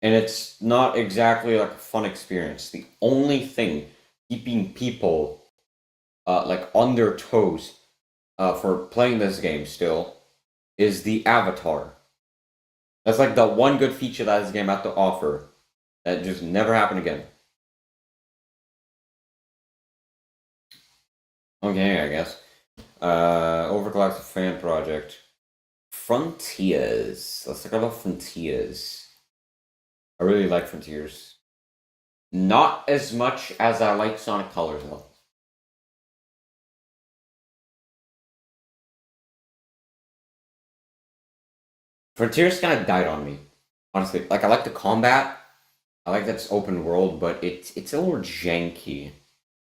And it's not exactly like a fun experience. The only thing keeping people like on their toes for playing this game still is the avatar. That's like the one good feature that this game had to offer that just never happened again. Okay, I guess. Overclock's fan project. Frontiers. Let's talk about Frontiers. I really like Frontiers. Not as much as I like Sonic Colors, though. Frontiers kind of died on me, honestly. Like, I like the combat. I like that it's open world, but it's a little janky.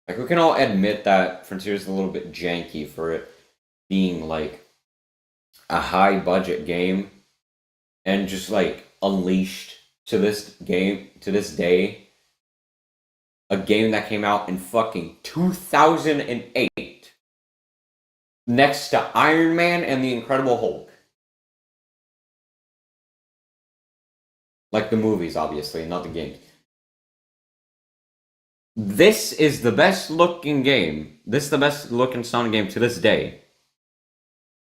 Like, we can all admit that Frontiers is a little bit janky for it being like a high budget game and just like unleashed to this day, a game that came out in fucking 2008 next to Iron Man and the Incredible Hulk. Like the movies, obviously, not the games. This is the best looking game. This is the best looking Sonic game to this day.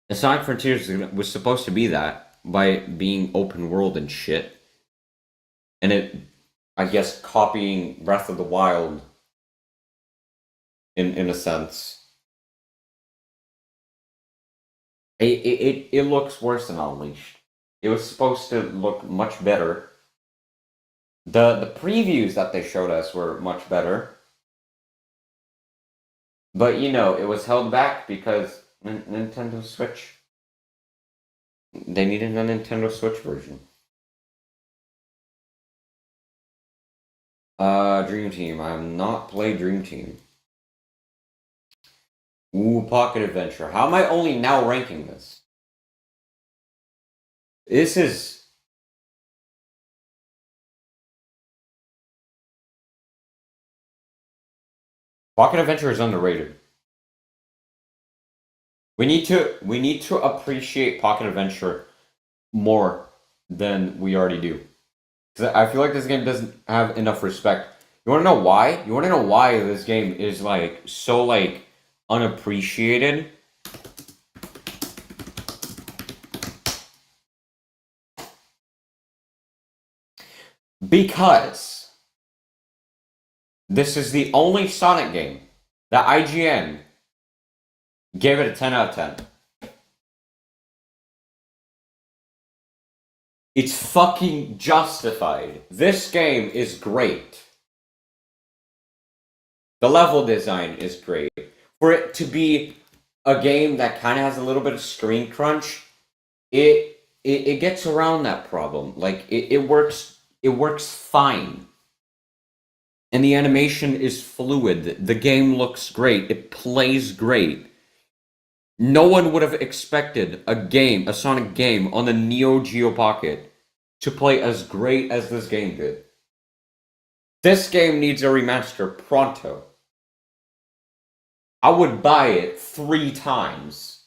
And Sonic Frontiers was supposed to be that by being open world and shit. And it, I guess, copying Breath of the Wild in a sense. It looks worse than Unleashed. It was supposed to look much better. The previews that they showed us were much better. But you know, it was held back because Nintendo Switch. They needed a Nintendo Switch version. Dream Team. I have not played Dream Team. Ooh, Pocket Adventure. How am I only now ranking this? This is... Pocket Adventure is underrated. We need to appreciate Pocket Adventure more than we already do. Because I feel like this game doesn't have enough respect. You want to know why? You want to know why this game is like so like unappreciated? Because this is the only Sonic game that IGN gave it a 10 out of 10. It's fucking justified. This game is great. The level design is great. For it to be a game that kind of has a little bit of screen crunch, it gets around that problem. Like it works fine. And the animation is fluid. The game looks great. It plays great. No one would have expected a Sonic game on the Neo Geo Pocket to play as great as this game did. This game needs a remaster pronto. I would buy it 3 times.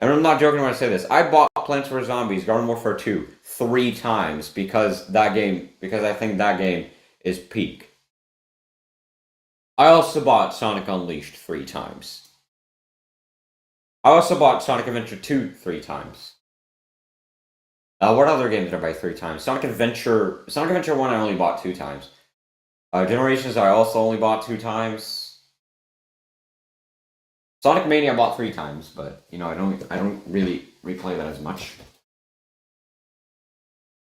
And I'm not joking when I say this. I bought Plants vs. Zombies Garden Warfare 2 3 times because I think that game is peak. I also bought Sonic Unleashed 3 times. I also bought Sonic Adventure 2 3 times. What other game did I buy 3 times? Sonic Adventure 1 I only bought 2 times. Generations I also only bought 2 times. Sonic Mania I bought 3 times, but you know I don't really replay that as much.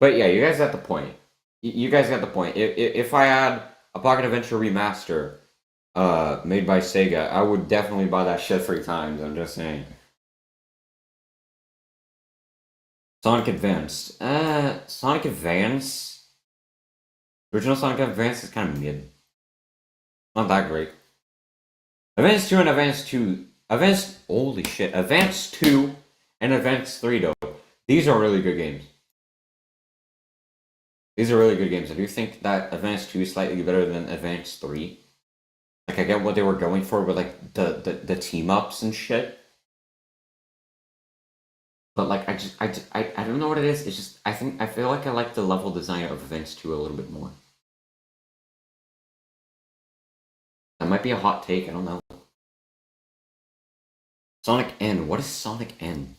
But yeah, you guys got the point. You guys got the point. If I had a Pocket Adventure remaster made by Sega, I would definitely buy that shit 3 times. I'm just saying. Sonic Advance. Sonic Advance. Original Sonic Advance is kind of mid. Not that great. Advance 2 and Advance 2. Holy shit. Advance 2 and Advance 3, though. These are really good games. These are really good games. I do think that Advance 2 is slightly better than Advance 3. Like, I get what they were going for with, like, the team-ups and shit. But, like, I don't know what it is. It's just, I feel like I like the level design of Advance 2 a little bit more. That might be a hot take, I don't know. Sonic N. What is Sonic N?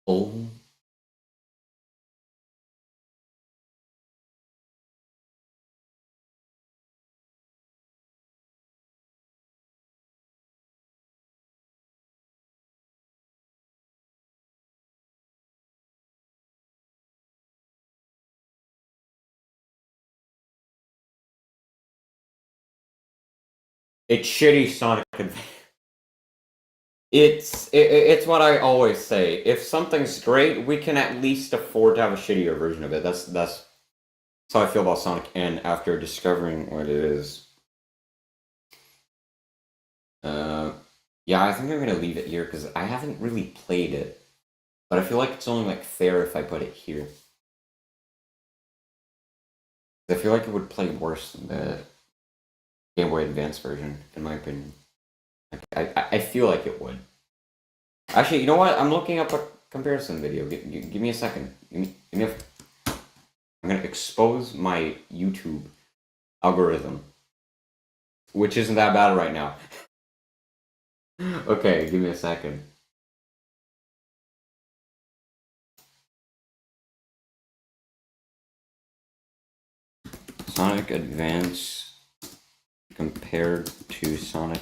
Oh. It's shitty Sonic Advance. It's what I always say. If something's great, we can at least afford to have a shittier version of it. That's how I feel about Sonic N after discovering what it is. Yeah, I think I'm gonna leave it here because I haven't really played it, but I feel like it's only like fair if I put it here. I feel like it would play worse than the Game Boy Advance version, in my opinion. I feel like it would. Actually, you know what? I'm looking up a comparison video. Give me a second. I'm gonna expose my YouTube algorithm, which isn't that bad right now. Okay, give me a second. Sonic Advance compared to Sonic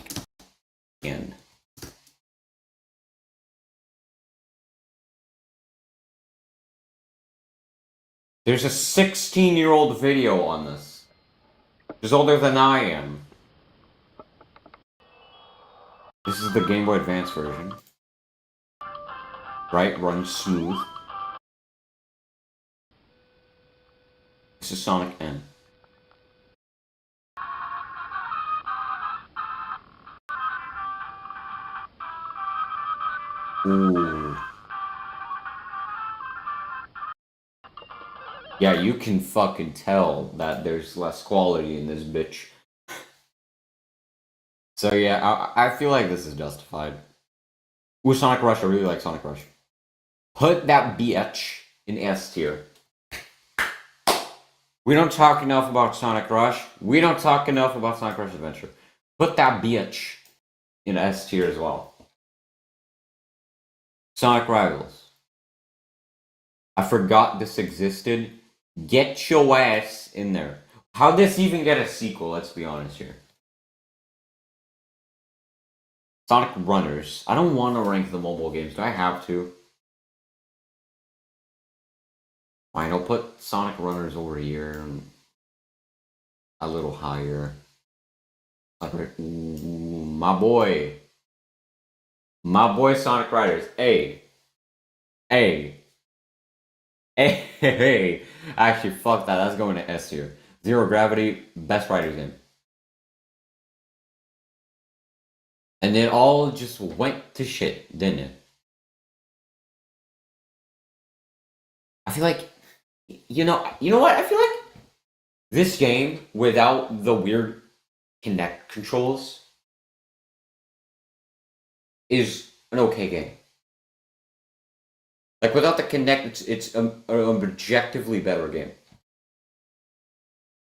N. There's a 16-year-old video on this. It's older than I am. This is the Game Boy Advance version. Right, runs smooth. This is Sonic N. Ooh. Yeah, you can fucking tell that there's less quality in this bitch. So yeah, I feel like this is justified. Ooh, Sonic Rush. I really like Sonic Rush. Put that bitch in S tier. We don't talk enough about Sonic Rush. We don't talk enough about Sonic Rush Adventure. Put that bitch in S tier as well. Sonic Rivals. I forgot this existed. Get your ass in there. How'd this even get a sequel? Let's be honest here. Sonic Runners. I don't want to rank the mobile games. Do I have to? Fine, I'll put Sonic Runners over here. A little higher. Ooh, my boy. My boy Sonic Riders. Hey. Hey. Hey. Hey. Actually, fuck that. That's going to S tier. Zero Gravity, best Riders game. And it all just went to shit, didn't it? I feel like, you know what? I feel like this game, without the weird Kinect controls, is an okay game. Like, without the Kinect, it's an objectively better game.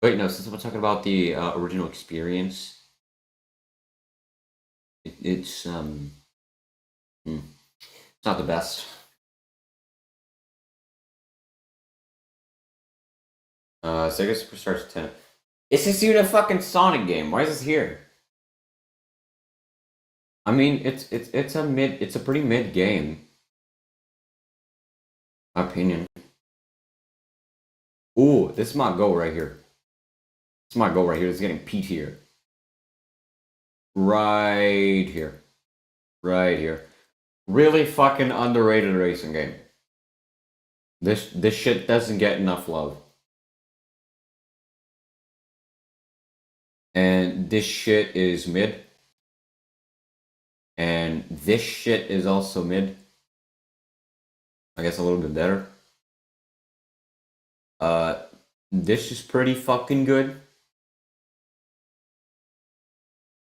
Wait, no, since we're talking about the original experience, it's not the best. Sega Superstars 10. Is this even a fucking Sonic game? Why is this here? I mean, it's a pretty mid game. My opinion. Ooh, this might go right here. This might go right here. It's getting P tier. Right here. Right here. Really fucking underrated racing game. This shit doesn't get enough love. And this shit is mid. And this shit is also mid. I guess a little bit better. This is pretty fucking good.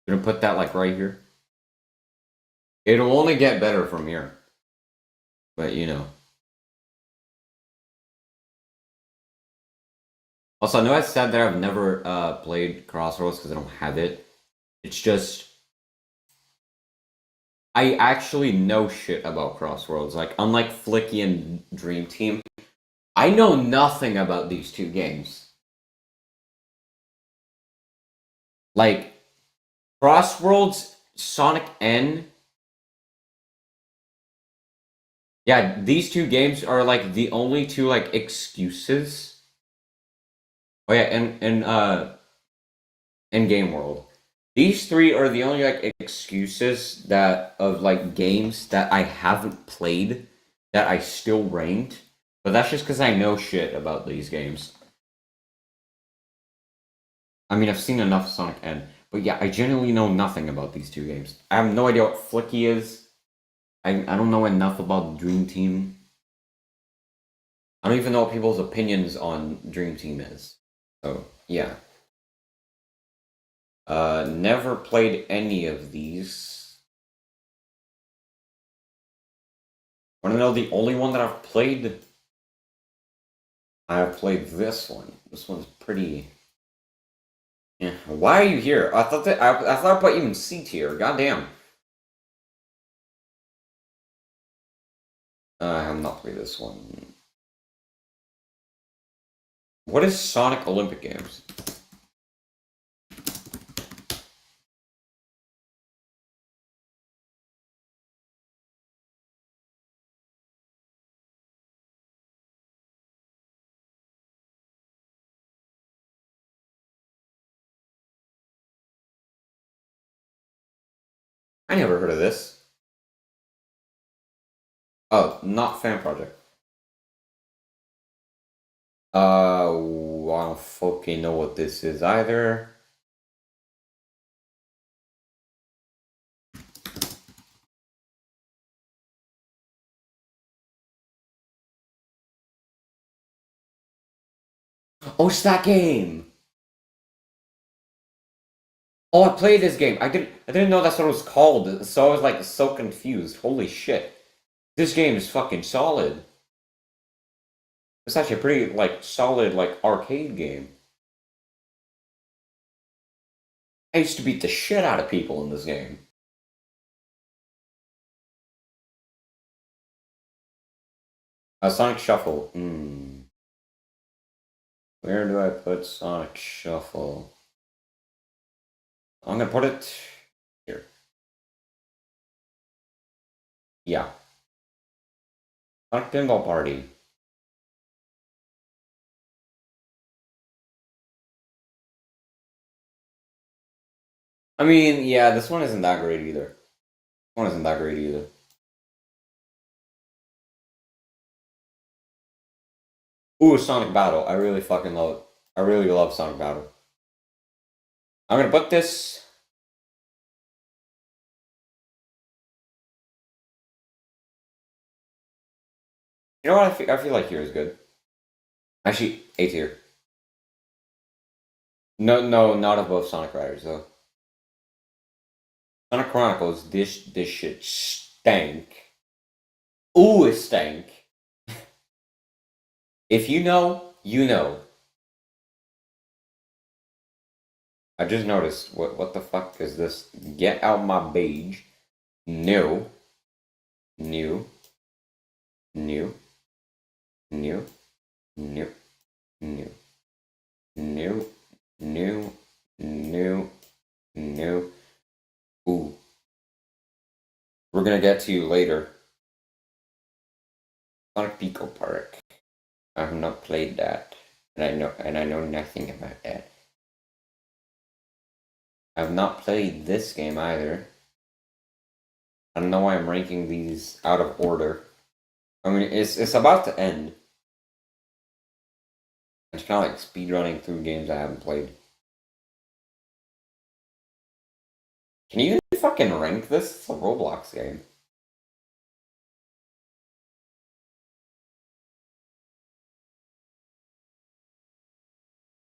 Gonna put that like right here. It'll only get better from here. But you know. Also, I know I said that I've never played Crossroads because I don't have it. It's just I actually know shit about Crossroads. Like, unlike Flicky and Dream Team, I know nothing about these two games. Like, Crossroads, Sonic N. Yeah, these two games are like the only two like excuses. Oh yeah, and Game World. These three are the only like excuses that of like games that I haven't played that I still ranked. But that's just because I know shit about these games. I mean, I've seen enough Sonic N. But yeah, I genuinely know nothing about these two games. I have no idea what Flicky is. I don't know enough about Dream Team. I don't even know what people's opinions on Dream Team is. So, yeah. Never played any of these. Wanna know the only one that I've played? I've played this one. This one's pretty... Yeah. Why are you here? I thought I put you in C tier. Goddamn. I have not played this one. What is Sonic Olympic Games? I never heard of this. Oh, not fan project. I don't fucking know what this is either. Oh, it's that game! Oh, I played this game. I didn't know that's what it was called. So I was like so confused. Holy shit. This game is fucking solid. It's actually a pretty like solid like arcade game. I used to beat the shit out of people in this game. Sonic Shuffle. Where do I put Sonic Shuffle? I'm gonna put it here. Yeah. Sonic Pinball Party. I mean, yeah, this one isn't that great either. This one isn't that great either. Ooh, Sonic Battle. I really fucking love it. I really love Sonic Battle. I'm gonna put this. You know what? I feel like here is good. Actually, A tier. No, no, not above Sonic Riders though. Sonic Chronicles. This shit stank. Ooh, it stank. If you know, you know. I just noticed. What the fuck is this? Get out my beige. New. New. New. New. New. New. New. New. New. New. Ooh. We're gonna get to you later. Sonic Pico Park. I have not played that. And I know nothing about that. I've not played this game either. I don't know why I'm ranking these out of order. I mean, it's about to end. It's kind of like speedrunning through games I haven't played. Can you even fucking rank this? It's a Roblox game.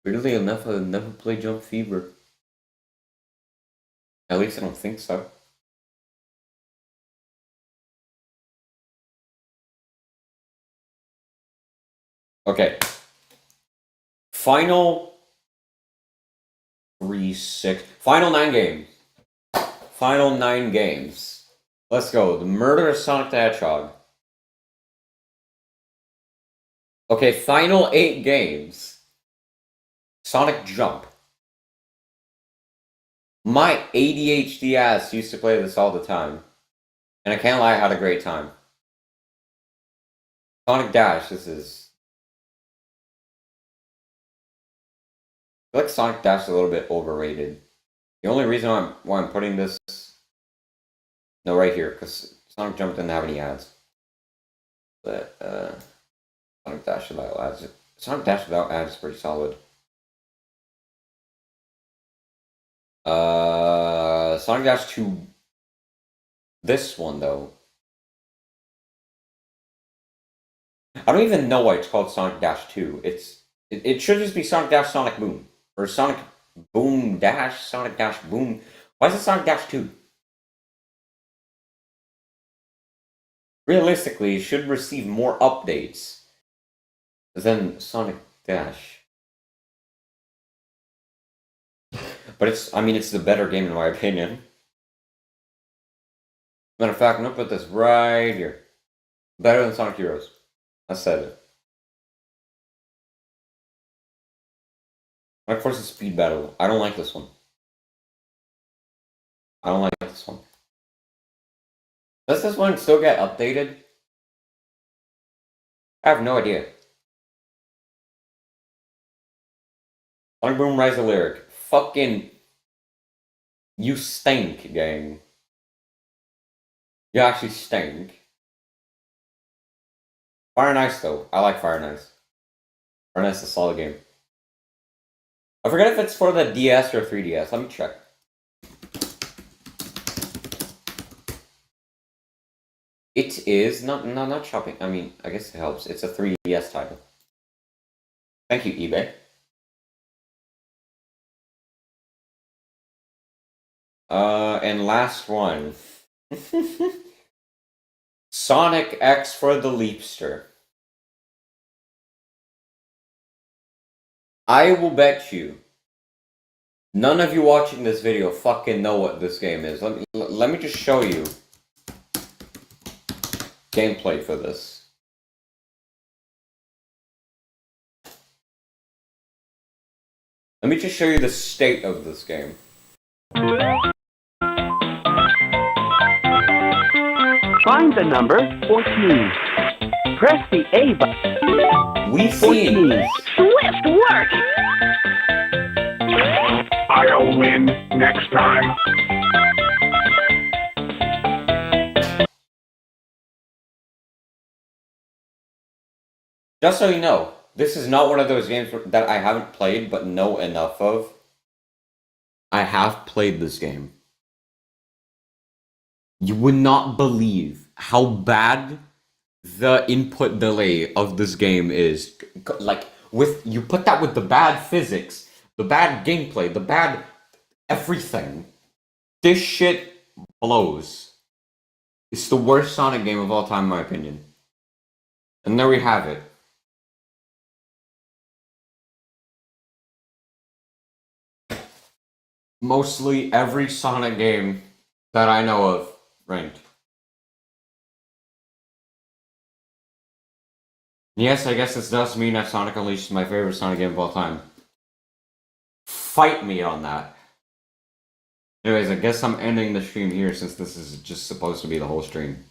Weirdly enough, I've never played Jump Fever. At least I don't think so. Okay. Final 3-6. Final 9 games. Final 9 games. Let's go. The Murder of Sonic the Hedgehog. Okay, final 8 games. Sonic Jump. My ADHD ass used to play this all the time. And I can't lie, I had a great time. Sonic Dash, this is... I feel like Sonic Dash is a little bit overrated. The only reason why I'm putting this... No, right here, because Sonic Jump didn't have any ads. But, Sonic Dash without ads... Sonic Dash without ads is pretty solid. Sonic Dash 2... This one, though. I don't even know why it's called Sonic Dash 2. It should just be Sonic Dash Sonic Boom. Or Sonic Boom Dash, Sonic Dash Boom. Why is it Sonic Dash 2? Realistically, it should receive more updates than Sonic Dash. But I mean, it's the better game in my opinion. Matter of fact, I'm gonna put this right here. Better than Sonic Heroes. I said it. Sonic Forces Speed Battle. I don't like this one. I don't like this one. Does this one still get updated? I have no idea. Sonic Boom Rise of Lyric. Fucking... You stink, gang. You actually stink. Fire and Ice, though. I like Fire and Ice. Fire and Ice is a solid game. I forget if it's for the DS or 3DS. Let me check. It is not shopping. I mean, I guess it helps. It's a 3DS title. Thank you, eBay. And last one. Sonic X for the Leapster. I will bet you none of you watching this video fucking know what this game is. Let me just show you gameplay for this. Let me just show you the state of this game. Find the number 14. Press the A button. We've seen this. Swift work! I'll win next time. Just so you know, this is not one of those games that I haven't played but know enough of. I have played this game. You would not believe how bad the input delay of this game is. Like, you put that with the bad physics, the bad gameplay, the bad everything. This shit blows. It's the worst Sonic game of all time, in my opinion. And there we have it. Mostly every Sonic game that I know of ranked. Yes, I guess this does mean that Sonic Unleashed is my favorite Sonic game of all time. Fight me on that. Anyways, I guess I'm ending the stream here since this is just supposed to be the whole stream.